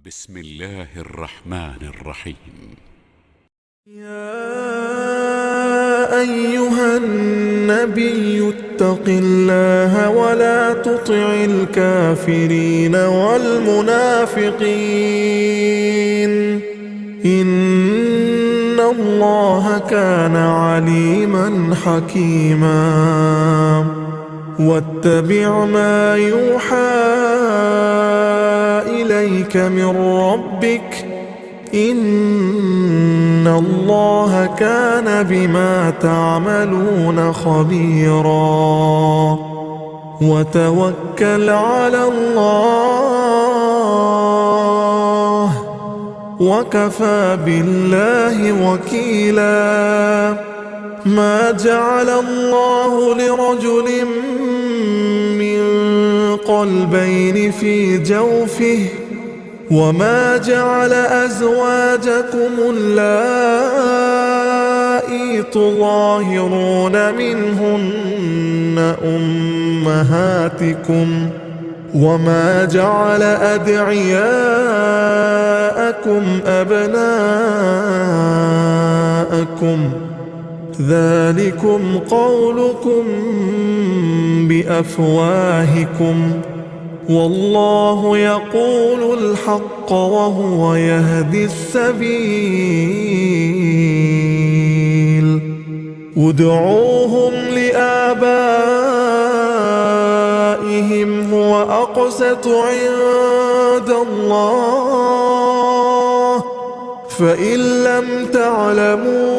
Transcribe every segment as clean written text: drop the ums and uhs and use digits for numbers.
بسم الله الرحمن الرحيم. يا أيها النبي اتق الله ولا تطع الكافرين والمنافقين إن الله كان عليما حكيما واتبع ما يوحى إليك من ربك إن الله كان بما تعملون خبيرا وتوكل على الله وكفى بالله وكيلا ما جعل الله لرجل من قلبين في جوفه وما جعل أزواجكم اللائي تظاهرون منهن أمهاتكم وما جعل أدعياءكم أبناءكم ذلكم قولكم بأفواهكم والله يقول الحق وهو يهدي السبيل ادعوهم لآبائهم هو أقسط عند الله فإن لم تعلموا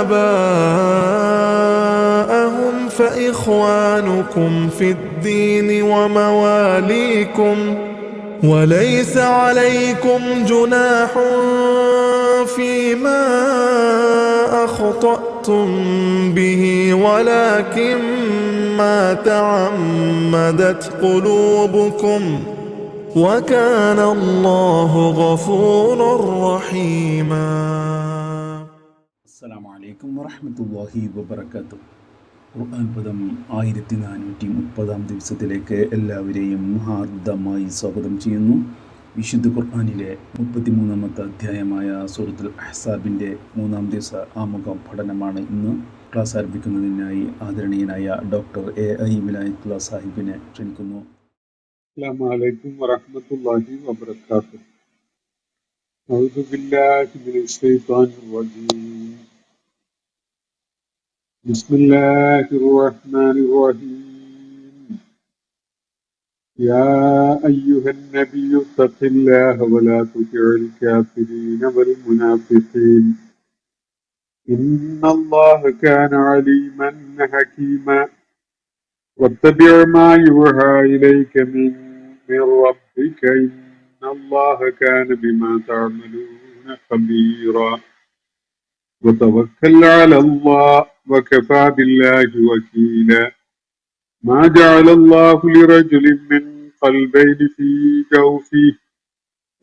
آباءهم فإخوانكم في الدين ومواليكم وليس عليكم جناح فيما أخطأتم به ولكن ما تعمدت قلوبكم وكان الله غفورا رحيما. السلام عليكم ورحمة الله وبركاته. ഖുർആൻ പദം 1430 ദിവസത്തിലേക്ക് എല്ലാവരെയും ഹാർദമായി സ്വാഗതം ചെയ്യുന്നു. വിശുദ്ധ ഖുർആനിലെ 33-ാമത്തെ അധ്യായമായ സൂറത്തുൽ അഹ്സാബിൻ്റെ 3-ാം ദിവസ ആമുഖ പഠനമാണ് ഇന്ന്. ക്ലാസ് ആരംഭിക്കുന്നതിനായി ആദരണീയനായ ഡോക്ടർ AI വിലായത്തുള്ള സാഹിബിനെ ക്ഷണിക്കുന്നു. السلام عليكم ورحمة الله وبركاته. أعوذ بالله من الشيطان الرجيم. بسم الله الرحمن الرحيم. يا أيها النبي اتق الله ولا تطع الكافرين والمنافقين إن الله كان عليما حكيما واتبع ما يوحى إليك من ربك إن الله كان بما تعملون خبيرا وتوكل على الله وكفى بالله وكيلا ما جعل الله لرجل من قلبين في جوفه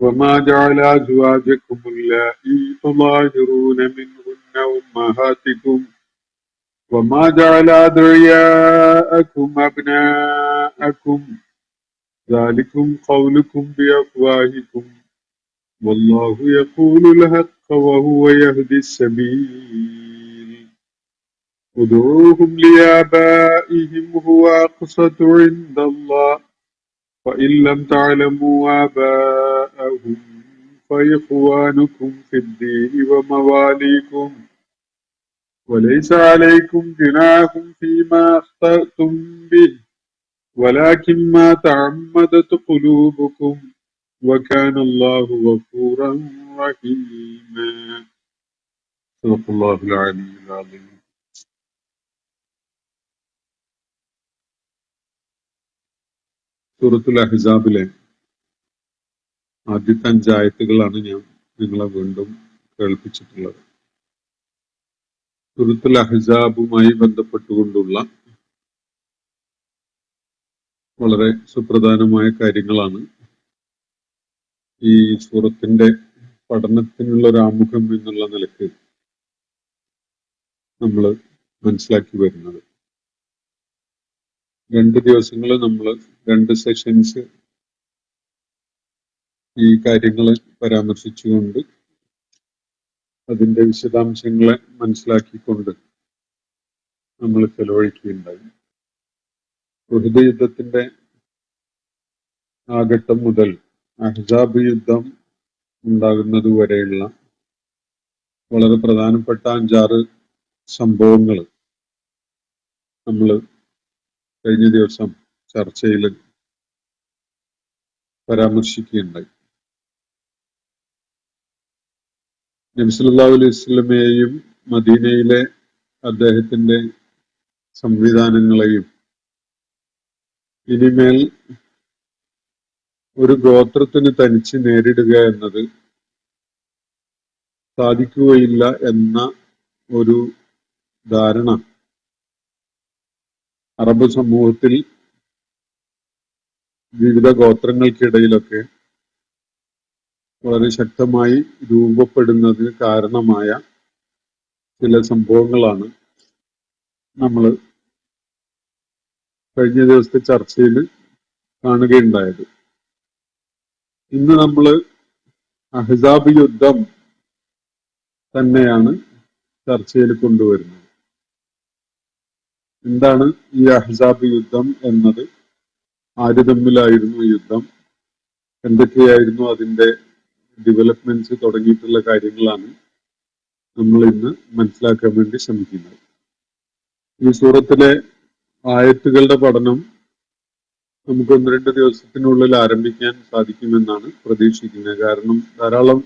وما جعل أزواجكم اللائي تظاهرون منهن أمهاتكم وما جعل أدعياءكم أبناءكم ذلكم قولكم بأفواهكم والله يقول الحق وهو يهدي السبيل ادعوهم لآبائهم هو أقسط عند الله فإن لم تعلموا آباءهم فإخوانكم في الدين ومواليكم وليس عليكم جناح فيما أخطأتم به ولكن ما تعمدت قلوبكم وكان الله غفورا رحيما. صدق الله العلي العظيم. സൂറത്തുൽ അഹ്സാബിലെ ആദ്യത്തെ 5 ആയത്തുകളാണ് ഞാൻ നിങ്ങളെ വീണ്ടും കേൾപ്പിച്ചിട്ടുള്ളത്. സൂറത്തുൽ അഹ്സാബുമായി ബന്ധപ്പെട്ടുകൊണ്ടുള്ള വളരെ സുപ്രധാനമായ കാര്യങ്ങളാണ് ഈ സൂറത്തിന്റെ പഠനത്തിനുള്ള ഒരു ആമുഖം എന്നുള്ള നിലക്ക് നമ്മൾ മനസ്സിലാക്കി വരുന്നത്. 2 ദിവസങ്ങൾ നമ്മൾ 2 സെഷൻസ് ഈ കാര്യങ്ങൾ പരാമർശിച്ചുകൊണ്ട് അതിന്റെ വിശദാംശങ്ങളെ മനസ്സിലാക്കിക്കൊണ്ട് നമ്മൾ ചെലവഴിക്കുകയുണ്ടായി. ഉഹദ് യുദ്ധത്തിന്റെ ആ ഘട്ടം മുതൽ അഹ്സാബ് യുദ്ധം ഉണ്ടാകുന്നത് വരെയുള്ള വളരെ പ്രധാനപ്പെട്ട 5-6 സംഭവങ്ങൾ നമ്മൾ കഴിഞ്ഞ ദിവസം ചർച്ചയിൽ പരാമർശിക്കുകയുണ്ടായി. നബി സല്ലല്ലാഹു അലൈഹി വസല്ലമയെയും മദീനയിലെ അദ്ദേഹത്തിന്റെ സംവിധാനങ്ങളെയും ഇനിമേൽ ഒരു ഗോത്രത്തിന് തനിച്ച് നേരിടുക എന്നത് സാധിക്കുകയില്ല എന്ന ഒരു ധാരണ അറബ് സമൂഹത്തിൽ വിവിധ ഗോത്രങ്ങൾക്കിടയിലൊക്കെ വളരെ ശക്തമായി രൂപപ്പെടുന്നതിന് കാരണമായ ചില സംഭവങ്ങളാണ് നമ്മൾ കഴിഞ്ഞ ദിവസത്തെ ചർച്ചയിൽ കാണുകയുണ്ടായത്. ഇന്ന് നമ്മൾ അഹ്സാബ് യുദ്ധം തന്നെയാണ് ചർച്ചയിൽ കൊണ്ടുവരുന്നത്. എന്താണ് ഈ അഹ്സാബ് യുദ്ധം എന്നത്? ആര് തമ്മിലായിരുന്നു യുദ്ധം? എന്തൊക്കെയായിരുന്നു അതിന്റെ ഡെവലപ്മെന്റ്സ് തുടങ്ങിയിട്ടുള്ള കാര്യങ്ങളാണ് നമ്മൾ ഇന്ന് മനസ്സിലാക്കാൻ വേണ്ടി ശ്രമിക്കുന്നത്. ഈ സൂറത്തിലെ ആയത്തുകളുടെ പഠനം നമുക്ക് 1-2 ദിവസത്തിനുള്ളിൽ ആരംഭിക്കാൻ സാധിക്കുമെന്നാണ് പ്രതീക്ഷിക്കുന്നത്. കാരണം ധാരാളം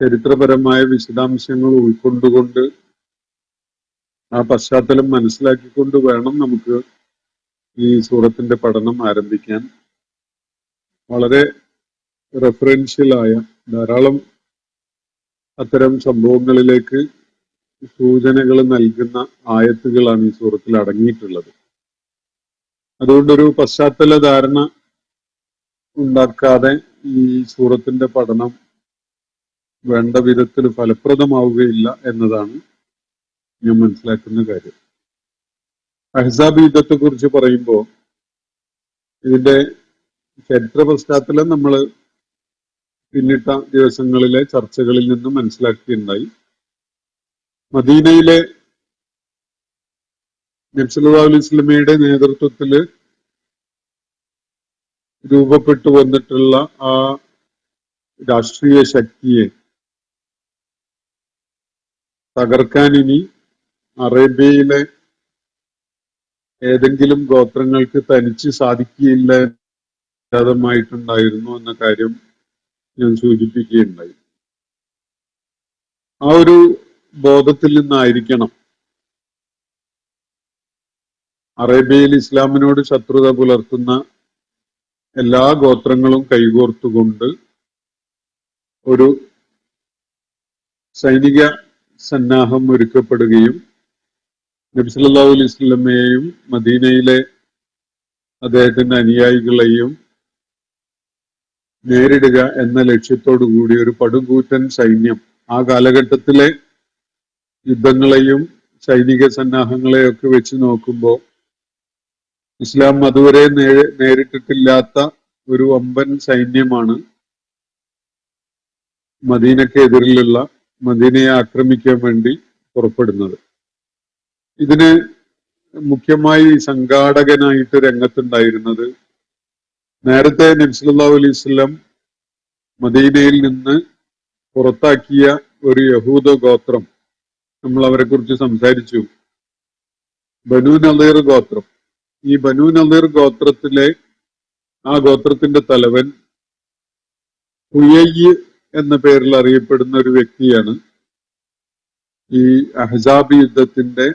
ചരിത്രപരമായ വിശദാംശങ്ങൾ ഉൾക്കൊണ്ടുകൊണ്ട് ആ പശ്ചാത്തലം മനസ്സിലാക്കിക്കൊണ്ട് വേണം നമുക്ക് ഈ സൂറത്തിന്റെ പഠനം ആരംഭിക്കാൻ. വളരെ റെഫറൻഷ്യലായ ധാരാളം അത്തരം സംഭവങ്ങളിലേക്ക് സൂചനകൾ നൽകുന്ന ആയത്തുകളാണ് ഈ സൂറത്തിൽ അടങ്ങിയിട്ടുള്ളത്. അതുകൊണ്ടൊരു പശ്ചാത്തല ധാരണ ഉണ്ടാക്കാതെ ഈ സൂറത്തിന്റെ പഠനം വേണ്ട വിധത്തിൽ ഫലപ്രദമാവുകയില്ല എന്നതാണ് ഞാൻ മനസ്സിലാക്കുന്ന കാര്യം. അഹ്സാബ് യുദ്ധത്തെ കുറിച്ച് പറയുമ്പോൾ ഇതിന്റെ ചരിത്ര പശ്ചാത്തലം നമ്മൾ പിന്നിട്ട ദിവസങ്ങളിലെ ചർച്ചകളിൽ നിന്ന് മനസ്സിലാക്കുകയുണ്ടായി. മദീനയിലെ നബി സല്ലല്ലാഹു അലൈഹി വസല്ലമയുടെ നേതൃത്വത്തിൽ രൂപപ്പെട്ടു വന്നിട്ടുള്ള ആ രാഷ്ട്രീയ ശക്തിയെ തകർക്കാൻ ഇനി അറേബ്യയിലെ ഏതെങ്കിലും ഗോത്രങ്ങൾക്ക് തനിച്ച് സാധിക്കുകയില്ല ായിട്ടുണ്ടായിരുന്നു എന്ന കാര്യം ഞാൻ സൂചിപ്പിക്കുകയുണ്ടായി. ആ ഒരു ബോധത്തിൽ നിന്നായിരിക്കണം അറേബ്യയിൽ ഇസ്ലാമിനോട് ശത്രുത പുലർത്തുന്ന എല്ലാ ഗോത്രങ്ങളും കൈകോർത്തുകൊണ്ട് ഒരു സൈനിക സന്നാഹം ഒരുക്കപ്പെടുകയും നബി സല്ലല്ലാഹു അലൈഹി വസല്ലമയെയും മദീനയിലെ അദ്ദേഹത്തിന്റെ അനുയായികളെയും നേരിടുക എന്ന ലക്ഷ്യത്തോടു കൂടി ഒരു പടുകൂറ്റൻ സൈന്യം ആ കാലഘട്ടത്തിലെ യുദ്ധങ്ങളെയും സൈനിക സന്നാഹങ്ങളെയൊക്കെ വെച്ച് നോക്കുമ്പോൾ ഇസ്ലാം അതുവരെ നേരിട്ടിട്ടില്ലാത്ത ഒരു വമ്പൻ സൈന്യമാണ് മദീനക്കെതിരിലുള്ള മദീനയെ ആക്രമിക്കാൻ വേണ്ടി പുറപ്പെടുന്നത്. ഇതിന് മുഖ്യമായി സംഘാടകനായിട്ട് രംഗത്തുണ്ടായിരുന്നത് നേരത്തെ നബി സല്ലല്ലാഹു അലൈഹി വസല്ലം മദീനയിൽ നിന്ന് പുറത്താക്കിയ ഒരു യഹൂദ ഗോത്രം. നമ്മൾ അവരെ കുറിച്ച് സംസാരിച്ചു. ബനൂ നളീർ ഗോത്രം. ഈ ബനൂ നളീർ ഗോത്രത്തിലെ ആ ഗോത്രത്തിന്റെ തലവൻ ഹുയയ്യ് എന്ന പേരിൽ അറിയപ്പെടുന്ന ഒരു വ്യക്തിയാണ് ഈ അഹ്സാബ് യുദ്ധത്തിന്റെ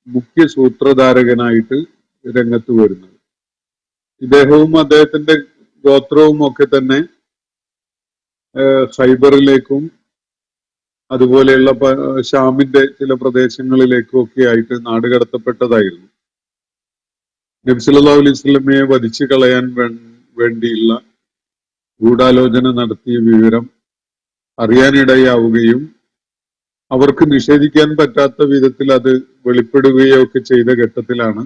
മുഖ്യ സൂത്രധാരകനായിട്ട് രംഗത്ത് വരുന്നത്. ഇദ്ദേഹവും അദ്ദേഹത്തിന്റെ ഗോത്രവും ഒക്കെ തന്നെ ഖൈബറിലേക്കും അതുപോലെയുള്ള ഷാമിന്റെ ചില പ്രദേശങ്ങളിലേക്കും ഒക്കെ ആയിട്ട് നാടുകടത്തപ്പെട്ടതായിരുന്നു. നബി സല്ലല്ലാഹു അലൈഹി വസല്ലമയെ വധിച്ചു കളയാൻ വേണ്ടിയുള്ള ഗൂഢാലോചന നടത്തിയ വിവരം അറിയാനിടയാവുകയും അവർക്ക് നിഷേധിക്കാൻ പറ്റാത്ത വിധത്തിൽ അത് വെളിപ്പെടുകയോ ഒക്കെ ചെയ്ത ഘട്ടത്തിലാണ്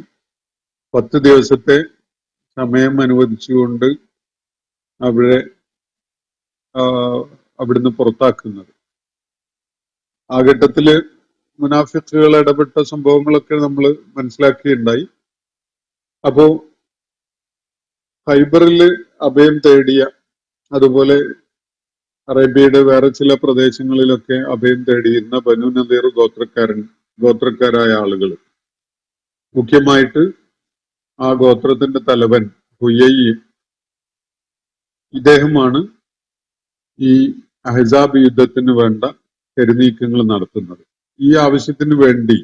10 ദിവസത്തെ സമയം അനുവദിച്ചുകൊണ്ട് അവിടെ അവിടുന്ന് പുറത്താക്കുന്നത്. ആ ഘട്ടത്തില് മുനാഫിക്കുകൾ ഇടപെട്ട സംഭവങ്ങളൊക്കെ നമ്മൾ മനസ്സിലാക്കിയിട്ടുണ്ടായി. അപ്പോ ഖൈബറിൽ അഭയം തേടിയ, അതുപോലെ അറേബ്യയുടെ വേറെ ചില പ്രദേശങ്ങളിലൊക്കെ അഭയം തേടിയിരുന്ന ബനു നദീർ ഗോത്രക്കാരായ ആളുകൾ, മുഖ്യമായിട്ട് ആ ഗോത്രത്തിന്റെ തലവൻ ഹുയൈ, ഇദ്ദേഹമാണ് ഈ അഹ്സാബ് യുദ്ധത്തിന് വേണ്ട കരുനീക്കങ്ങൾ നടത്തുന്നത്. ഈ ആവശ്യത്തിന് വേണ്ടി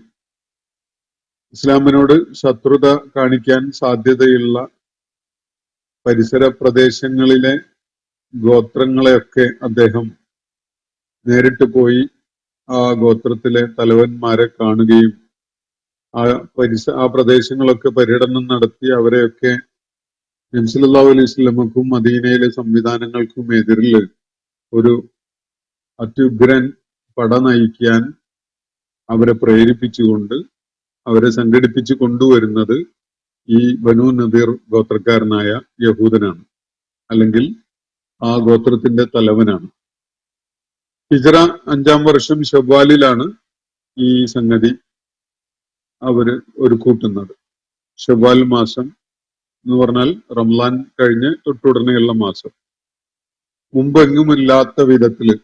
ഇസ്ലാമിനോട് ശത്രുത കാണിക്കാൻ സാധ്യതയുള്ള പരിസര പ്രദേശങ്ങളിലെ ഗോത്രങ്ങളെയൊക്കെ അദ്ദേഹം നേരിട്ട് പോയി ആ ഗോത്രത്തിലെ തലവന്മാരെ കാണുകയും ആ പ്രദേശങ്ങളൊക്കെ പര്യടനം നടത്തി അവരെയൊക്കെ നബി സല്ലല്ലാഹു അലൈഹി വസല്ലമക്കും മദീനയിലെ സംവിധാനങ്ങൾക്കും എതിരിൽ ഒരു അത്യുഗ്രൻ പട നയിക്കാൻ അവരെ പ്രേരിപ്പിച്ചുകൊണ്ട് അവരെ സംഘടിപ്പിച്ചു കൊണ്ടുവരുന്നത് ഈ ബനു നദീർ ഗോത്രക്കാരനായ യഹൂദനാണ്, അല്ലെങ്കിൽ ആ ഗോത്രത്തിന്റെ തലവനാണ്. ഹിജ്റ 5-ാം വർഷം ശവ്വാലിലാണ് ഈ സംഗതി അവര് ഒരു കൂട്ടുന്നത്. ശവ്വാൽ മാസം എന്ന് പറഞ്ഞാൽ റംലാൻ കഴിഞ്ഞ് തൊട്ടുടനെയുള്ള മാസം. മുമ്പെങ്ങുമില്ലാത്ത വിധത്തില്,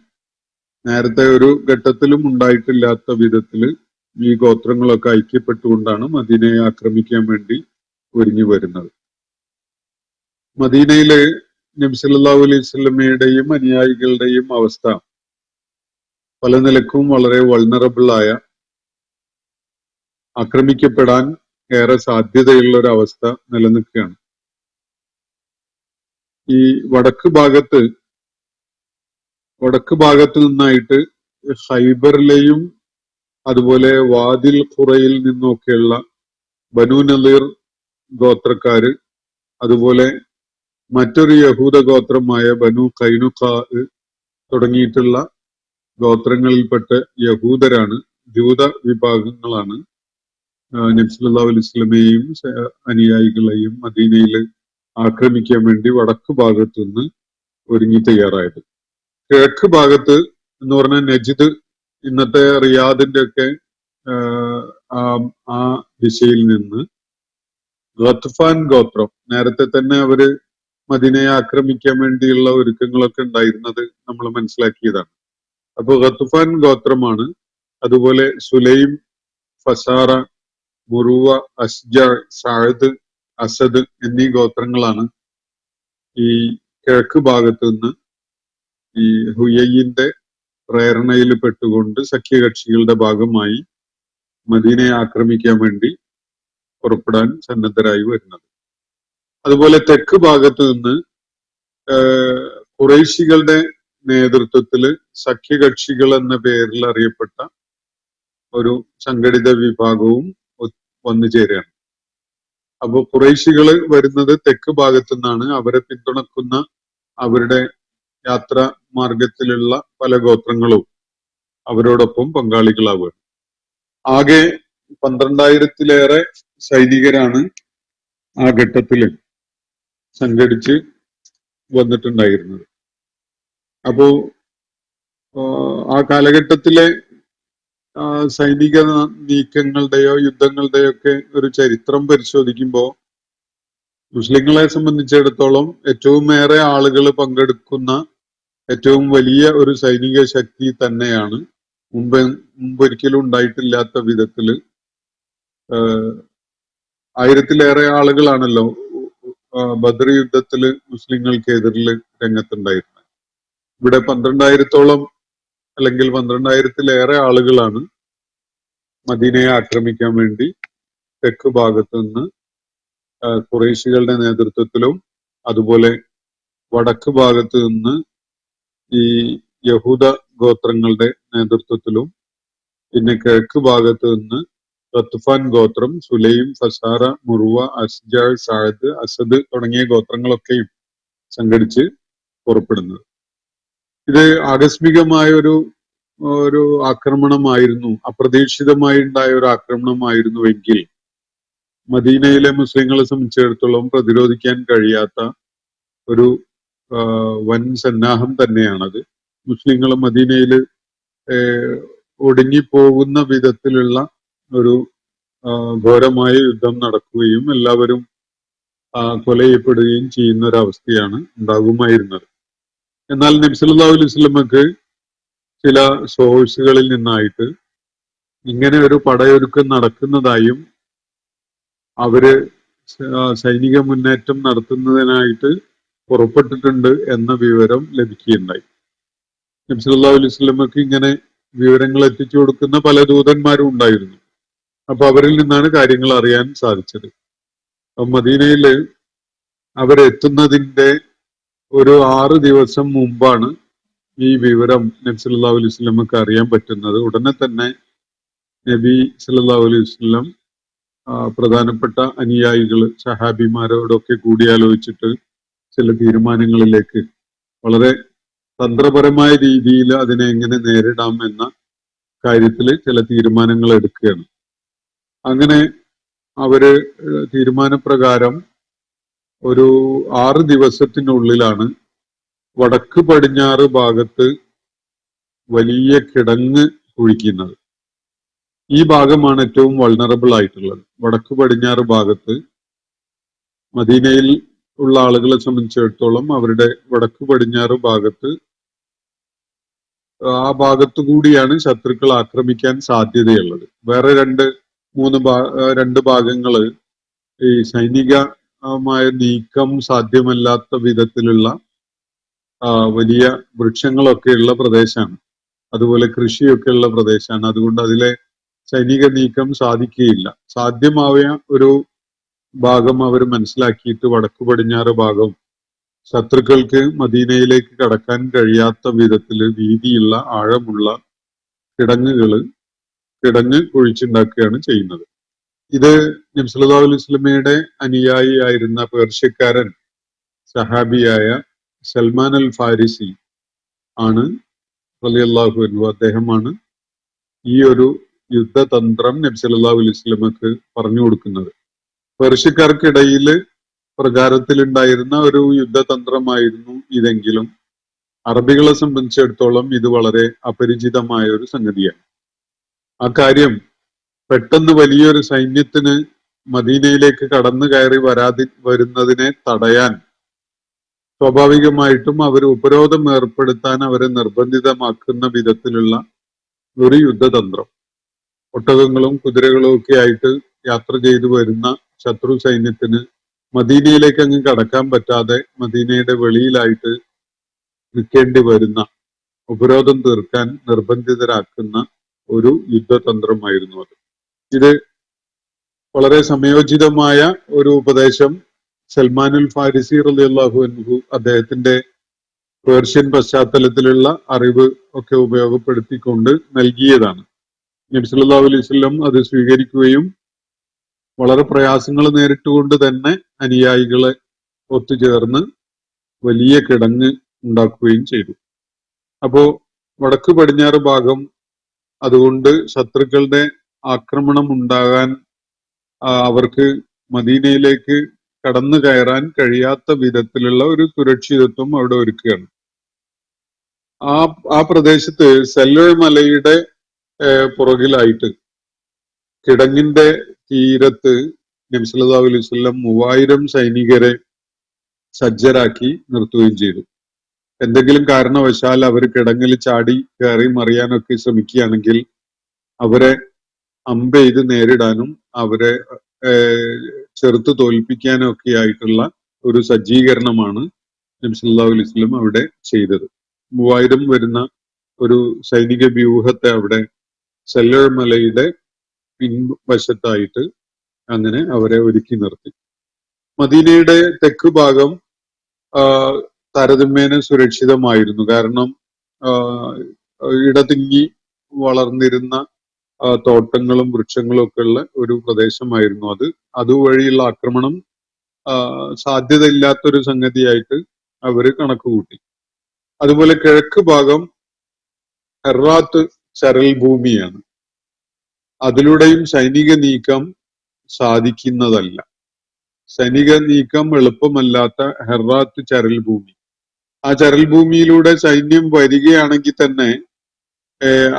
നേരത്തെ ഒരു ഘട്ടത്തിലും ഉണ്ടായിട്ടില്ലാത്ത വിധത്തില് ഈ ഗോത്രങ്ങളൊക്കെ ഐക്യപ്പെട്ടുകൊണ്ടാണ് മദീനയെ ആക്രമിക്കാൻ വേണ്ടി ഒരുങ്ങി വരുന്നത്. മദീനയില് നബി സല്ലല്ലാഹു അലൈഹി വസല്ലമയുടെയും അനുയായികളുടെയും അവസ്ഥ പല നിലക്കും വളരെ വൾണറബിൾ ആയ, ആക്രമിക്കപ്പെടാൻ ഏറെ സാധ്യതയുള്ള ഒരു അവസ്ഥ നിലനിൽക്കുകയാണ്. ഈ വടക്ക് ഭാഗത്ത് നിന്നായിട്ട് ഖൈബറിലെയും അതുപോലെ വാദിൽ ഖുറയിൽ നിന്നൊക്കെയുള്ള ബനു നളീർ ഗോത്രക്കാര്, അതുപോലെ മറ്റൊരു യഹൂദ ഗോത്രമായ ബനു ഖൈനുഖാ തുടങ്ങിയിട്ടുള്ള ഗോത്രങ്ങളിൽപ്പെട്ട യഹൂദരാണ്, ജൂത വിഭാഗങ്ങളാണ് നബി സല്ലല്ലാഹു അലൈഹി വസല്ലമയെയും അനുയായികളെയും മദീനയിൽ ആക്രമിക്കാൻ വേണ്ടി വടക്ക് ഭാഗത്ത് നിന്ന് ഒരുങ്ങി തയ്യാറായത്. കിഴക്ക് ഭാഗത്ത് എന്ന് പറഞ്ഞാൽ നജിദ്, ഇന്നത്തെ റിയാദിന്റെ ഒക്കെ ആ ദിശയിൽ നിന്ന് ഗത്ഫാൻ ഗോത്രം, നേരത്തെ തന്നെ അവര് മദീനയെ ആക്രമിക്കാൻ വേണ്ടിയുള്ള ഒരുക്കങ്ങളൊക്കെ ഉണ്ടായിരുന്നത് നമ്മൾ മനസ്സിലാക്കിയതാണ്. അപ്പൊ ഗത്ഫാൻ ഗോത്രമാണ്, അതുപോലെ സുലൈം, ഫസാറ, മുറുവ, അസ്ജ, സഅദ്, അസദ് എന്നീ ഗോത്രങ്ങളാണ് ഈ കിഴക്ക് ഭാഗത്ത് നിന്ന് ഈ ഹുയൈന്റെ പ്രേരണയിൽ പെട്ടുകൊണ്ട് സഖ്യകക്ഷികളുടെ ഭാഗമായി മദീനയെ ആക്രമിക്കാൻ വേണ്ടി പുറപ്പെടാൻ സന്നദ്ധരായി വരുന്നത്. അതുപോലെ തെക്ക് ഭാഗത്ത് നിന്ന് ഖുറൈശികളുടെ നേതൃത്വത്തില് സഖ്യകക്ഷികൾ എന്ന പേരിൽ അറിയപ്പെട്ട ഒരു സംഘടിത വിഭാഗവും വന്നു ചേരുകയാണ്. അപ്പൊ ഖുറൈശികള് വരുന്നത് തെക്ക് ഭാഗത്തു നിന്നാണ്. അവരെ പിന്തുണക്കുന്ന അവരുടെ യാത്രാ മാർഗത്തിലുള്ള പല ഗോത്രങ്ങളും അവരോടൊപ്പം പങ്കാളികളാവുകയാണ്. ആകെ 12,000-ലേറെ സൈനികരാണ് ആ ഘട്ടത്തില് സംഘടിച്ച് വന്നിട്ടുണ്ടായിരുന്നത്. അപ്പോ ആ കാലഘട്ടത്തിലെ സൈനിക നീക്കങ്ങളുടെയോ യുദ്ധങ്ങളുടെയോ ഒക്കെ ഒരു ചരിത്രം പരിശോധിക്കുമ്പോൾ മുസ്ലിങ്ങളെ സംബന്ധിച്ചിടത്തോളം ഏറ്റവും ഏറെ ആളുകൾ പങ്കെടുക്കുന്ന ഏറ്റവും വലിയ ഒരു സൈനിക ശക്തി തന്നെയാണ്. മുമ്പൊരിക്കലും ഉണ്ടായിട്ടില്ലാത്ത വിധത്തില് 1000-ലേറെ ആളുകളാണല്ലോ ബദർ യുദ്ധത്തില് മുസ്ലിങ്ങൾക്കെതിരിൽ രംഗത്തുണ്ടായിരുന്നത്. ഇവിടെ 12,000-ഓളം അല്ലെങ്കിൽ 12,000-ലേറെ ആളുകളാണ് മദീനയെ ആക്രമിക്കാൻ വേണ്ടി തെക്ക് ഭാഗത്തു നിന്ന് ഖുറൈശികളുടെ നേതൃത്വത്തിലും, അതുപോലെ വടക്ക് ഭാഗത്ത് നിന്ന് ഈ യഹൂദ ഗോത്രങ്ങളുടെ നേതൃത്വത്തിലും, പിന്നെ കിഴക്ക് ഭാഗത്ത് നിന്ന് ഗത്ഫാൻ ഗോത്രം, സുലൈം, ഫസാറ, മുറുവ, അസ്ജ, സഅദ്, അസദ് തുടങ്ങിയ ഗോത്രങ്ങളൊക്കെയും സംഘടിച്ച് പുറപ്പെടുന്നത്. ഇത് ആകസ്മികമായ ഒരു ആക്രമണമായിരുന്നു, അപ്രതീക്ഷിതമായി ഉണ്ടായ ഒരു ആക്രമണമായിരുന്നുവെങ്കിൽ മദീനയിലെ മുസ്ലിങ്ങളെ സംബന്ധിച്ചിടത്തോളം പ്രതിരോധിക്കാൻ കഴിയാത്ത ഒരു വൻ സന്നാഹം തന്നെയാണത്. മുസ്ലിങ്ങൾ മദീനയിൽ ഒടുങ്ങിപ്പോകുന്ന വിധത്തിലുള്ള ഒരു ഘോരമായ യുദ്ധം നടക്കുകയും എല്ലാവരും കൊല ചെയ്യപ്പെടുകയും ചെയ്യുന്ന ഒരവസ്ഥയാണ് ഉണ്ടാകുമായിരുന്നത്. എന്നാൽ നബി സല്ലല്ലാഹു അലൈഹി വസല്ലമക്ക് ചില സോഴ്സുകളിൽ നിന്നായിട്ട് ഇങ്ങനെ ഒരു പടയൊരുക്കം നടക്കുന്നതായും അവര് സൈനിക മുന്നേറ്റം നടത്തുന്നതിനായിട്ട് പുറപ്പെട്ടിട്ടുണ്ട് എന്ന വിവരം ലഭിക്കുകയുണ്ടായി. നബി സല്ലല്ലാഹു അലൈഹി വസല്ലമക്ക് ഇങ്ങനെ വിവരങ്ങൾ എത്തിച്ചു കൊടുക്കുന്ന പല ദൂതന്മാരും ഉണ്ടായിരുന്നു. അപ്പൊ അവരിൽ നിന്നാണ് കാര്യങ്ങൾ അറിയാൻ സാധിച്ചത്. മദീനയില് അവരെത്തുന്നതിന്റെ ഒരു 6 ദിവസം മുമ്പാണ് ഈ വിവരം നബി സല്ലല്ലാഹു അലൈഹി വസല്ലമക്ക് അറിയാൻ പറ്റുന്നത്. ഉടനെ തന്നെ നബി സല്ലല്ലാഹു അലൈഹി വസല്ലം പ്രധാനപ്പെട്ട അനുയായികള് സഹാബിമാരോടൊക്കെ കൂടിയാലോചിച്ചിട്ട് ചില തീരുമാനങ്ങളിലേക്ക് വളരെ തന്ത്രപരമായ രീതിയിൽ അതിനെ എങ്ങനെ നേരിടാം എന്ന കാര്യത്തിൽ ചില തീരുമാനങ്ങൾ എടുക്കുകയാണ്. അങ്ങനെ അവര് തീരുമാനപ്രകാരം ഒരു 6 ദിവസത്തിനുള്ളിലാണ് വടക്ക് പടിഞ്ഞാറ് ഭാഗത്ത് വലിയ കിടങ്ങ് കുഴിക്കുന്നത്. ഈ ഭാഗമാണ് ഏറ്റവും വൾണറബിൾ ആയിട്ടുള്ളത്. വടക്ക് പടിഞ്ഞാറ് ഭാഗത്ത് മദീനയിൽ ഉള്ള ആളുകളെ സംബന്ധിച്ചിടത്തോളം അവരുടെ വടക്ക് പടിഞ്ഞാറ് ഭാഗത്ത് ആ ഭാഗത്തു കൂടിയാണ് ശത്രുക്കൾ ആക്രമിക്കാൻ സാധ്യതയുള്ളത്. വേറെ രണ്ട് ഭാഗങ്ങള് ഈ സൈനികമായ നീക്കം സാധ്യമല്ലാത്ത വിധത്തിലുള്ള വലിയ വൃക്ഷങ്ങളൊക്കെ ഉള്ള പ്രദേശമാണ്. അതുപോലെ കൃഷിയൊക്കെ ഉള്ള പ്രദേശമാണ്. അതുകൊണ്ട് അതിലെ സൈനിക നീക്കം സാധിക്കുകയില്ല. സാധ്യമായ ഒരു ഭാഗം അവർ മനസ്സിലാക്കിയിട്ട് വടക്കു പടിഞ്ഞാറ് ഭാഗം ശത്രുക്കൾക്ക് മദീനയിലേക്ക് കടക്കാൻ കഴിയാത്ത വിധത്തിൽ വീതിയുള്ള ആഴമുള്ള കിടങ്ങ് കുഴിച്ചുണ്ടാക്കുകയാണ് ചെയ്യുന്നത്. ഇത് നബി സല്ലല്ലാഹു അലൈഹി വസല്ലമയുടെ അനുയായിയായിരുന്ന പേർഷ്യക്കാരൻ സഹാബിയായ സൽമാൻ അൽ ഫാരിസി ആണ് റളിയല്ലാഹു അൻഹു. അദ്ദേഹമാണ് ഈ ഒരു യുദ്ധതന്ത്രം നബി സല്ലല്ലാഹു അലൈഹി വസല്ലമക്ക് പറഞ്ഞു കൊടുക്കുന്നത്. പേർഷ്യക്കാർക്കിടയിൽ പ്രചാരത്തിലുണ്ടായിരുന്ന ഒരു യുദ്ധതന്ത്രമായിരുന്നു ഇതെങ്കിലും അറബികളെ സംബന്ധിച്ചിടത്തോളം ഇത് വളരെ അപരിചിതമായ ഒരു സംഗതിയാണ്. ആ കാര്യം പെട്ടെന്ന് വലിയൊരു സൈന്യത്തിന് മദീനയിലേക്ക് കടന്നു കയറി വരുന്നതിനെ തടയാൻ സ്വാഭാവികമായിട്ടും അവർ ഉപരോധം ഏർപ്പെടുത്താൻ അവരെ നിർബന്ധിതമാക്കുന്ന വിധത്തിലുള്ള ഒരു യുദ്ധതന്ത്രം. ഒട്ടകങ്ങളും കുതിരകളും ഒക്കെ ആയിട്ട് യാത്ര ചെയ്തു വരുന്ന ശത്രു സൈന്യത്തിന് മദീനയിലേക്ക് അങ്ങ് കടക്കാൻ പറ്റാതെ മദീനയുടെ വെളിയിലായിട്ട് നിൽക്കേണ്ടി വരുന്ന, ഉപരോധം തീർക്കാൻ നിർബന്ധിതരാക്കുന്ന ഒരു യുദ്ധതന്ത്രമായിരുന്നു അത്. ഇത് വളരെ സമയോചിതമായ ഒരു ഉപദേശം സൽമാനുൽ ഫാരിസി റളിയല്ലാഹു അൻഹു അദ്ദേഹത്തിന്റെ പേർഷ്യൻ പശ്ചാത്തലത്തിലുള്ള അറിവ് ഒക്കെ ഉപയോഗപ്പെടുത്തിക്കൊണ്ട് നൽകിയതാണ്. നബി സല്ലല്ലാഹു അലൈഹി വസല്ലം അത് സ്വീകരിക്കുകയും വളരെ പ്രയാസങ്ങൾ നേരിട്ടുകൊണ്ട് തന്നെ അനുയായികളെ ഒത്തുചേർന്ന് വലിയ കിടങ്ങ് ഉണ്ടാക്കുകയും ചെയ്തു. അപ്പോ വടക്ക് പടിഞ്ഞാറ് ഭാഗം അതുകൊണ്ട് ശത്രുക്കളുടെ ആക്രമണം ഉണ്ടാകാൻ അവർക്ക് മദീനയിലേക്ക് കടന്നു കയറാൻ കഴിയാത്ത വിധത്തിലുള്ള ഒരു സുരക്ഷിതത്വം അവിടെ ഒരുക്കുകയാണ്. ആ പ്രദേശത്ത് സെല്ലർ മലയുടെ പുറകിലായിട്ട് കിടങ്ങിന്റെ തീരത്ത് നബി സല്ലല്ലാഹു അലൈഹി വസല്ലം 3000 സൈനികരെ സജ്ജരാക്കി നിർത്തുകയും ചെയ്തു. എന്തെങ്കിലും കാരണവശാൽ അവർ കിടങ്ങിൽ ചാടി കയറി മറിയാനൊക്കെ ശ്രമിക്കുകയാണെങ്കിൽ അവരെ അമ്പെയ്ത് നേരിടാനും അവരെ ചെറുത്ത് തോൽപ്പിക്കാനും ഒക്കെ ആയിട്ടുള്ള ഒരു സജ്ജീകരണമാണ് നബി സല്ലല്ലാഹു അലൈഹി വസല്ലം അവിടെ ചെയ്തത്. 3000 വരുന്ന ഒരു സൈനിക വ്യൂഹത്തെ അവിടെ സെല്ലർ മലയുടെ പിൻവശത്തായിട്ട് അങ്ങനെ അവരെ ഒരുക്കി നിർത്തി. മദീനയുടെ തെക്ക് ഭാഗം താരതമ്യേന സുരക്ഷിതമായിരുന്നു. കാരണം ഇടതിങ്ങി വളർന്നിരുന്ന തോട്ടങ്ങളും വൃക്ഷങ്ങളും ഒക്കെ ഉള്ള ഒരു പ്രദേശമായിരുന്നു അത്. അതുവഴിയുള്ള ആക്രമണം സാധ്യതയില്ലാത്തൊരു സംഗതിയായിട്ട് അവര് കണക്ക് കൂട്ടി. അതുപോലെ കിഴക്ക് ഭാഗം ഹെറാത്ത് ചരൽ ഭൂമിയാണ്. അതിലൂടെയും സൈനിക നീക്കം സാധിക്കുന്നതല്ല. സൈനിക നീക്കം എളുപ്പമല്ലാത്ത ഹെറാത്ത് ചരൽ ഭൂമി, ആ ചരൽ ഭൂമിയിലൂടെ സൈന്യം വരികയാണെങ്കിൽ തന്നെ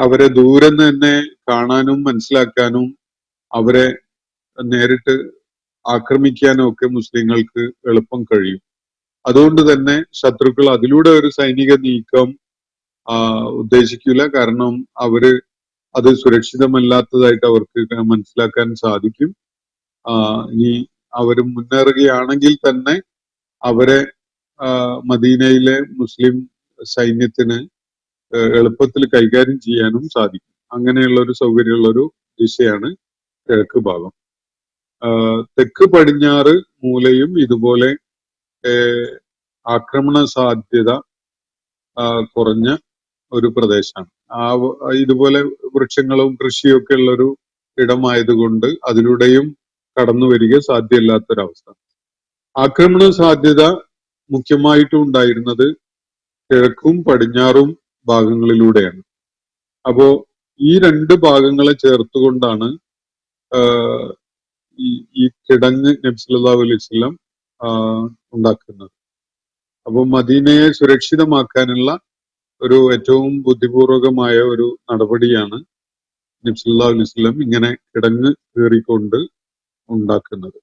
അവരെ ദൂരെ നിന്ന് തന്നെ കാണാനും മനസ്സിലാക്കാനും അവരെ നേരിട്ട് ആക്രമിക്കാനും ഒക്കെ മുസ്ലിങ്ങൾക്ക് എളുപ്പം കഴിയും. അതുകൊണ്ട് തന്നെ ശത്രുക്കൾ അതിലൂടെ ഒരു സൈനിക നീക്കം ഉദ്ദേശിക്കില്ല. കാരണം അവര് അത് സുരക്ഷിതമല്ലാത്തതായിട്ട് അവർക്ക് മനസ്സിലാക്കാൻ സാധിക്കും. ഇനി അവർ മുന്നേറുകയാണെങ്കിൽ തന്നെ അവരെ മദീനയിലെ മുസ്ലിം സൈന്യത്തിന് എളുപ്പത്തിൽ കൈകാര്യം ചെയ്യാനും സാധിക്കും. അങ്ങനെയുള്ള ഒരു സൗകര്യമുള്ള ഒരു ദിശയാണ് കിഴക്ക് ഭാഗം. തെക്ക് പടിഞ്ഞാറ് മൂലയും ഇതുപോലെ ആക്രമണ സാധ്യത കുറഞ്ഞ ഒരു പ്രദേശമാണ്. ഇതുപോലെ വൃക്ഷങ്ങളും കൃഷിയും ഒക്കെ ഉള്ളൊരു ഇടമായതുകൊണ്ട് അതിലൂടെയും കടന്നു വരിക സാധ്യമല്ലാത്തൊരവസ്ഥ. ആക്രമണ സാധ്യത മുഖ്യമായിട്ടും ഉണ്ടായിരുന്നത് കിഴക്കും പടിഞ്ഞാറും ഭാഗങ്ങളിലൂടെയാണ്. അപ്പോ ഈ രണ്ട് ഭാഗങ്ങളെ ചേർത്തുകൊണ്ടാണ് ഈ കിടങ്ങ് നബി സല്ലല്ലാഹു അലൈഹി വസല്ലം ഉണ്ടാക്കുന്നത്. അപ്പൊ മദീനയെ സുരക്ഷിതമാക്കാനുള്ള ഒരു ഏറ്റവും ബുദ്ധിപൂർവകമായ ഒരു നടപടിയാണ് നബി സല്ലല്ലാഹു അലൈഹി വസല്ലം ഇങ്ങനെ കിടങ്ങ് കയറിക്കൊണ്ട് ഉണ്ടാക്കുന്നത്.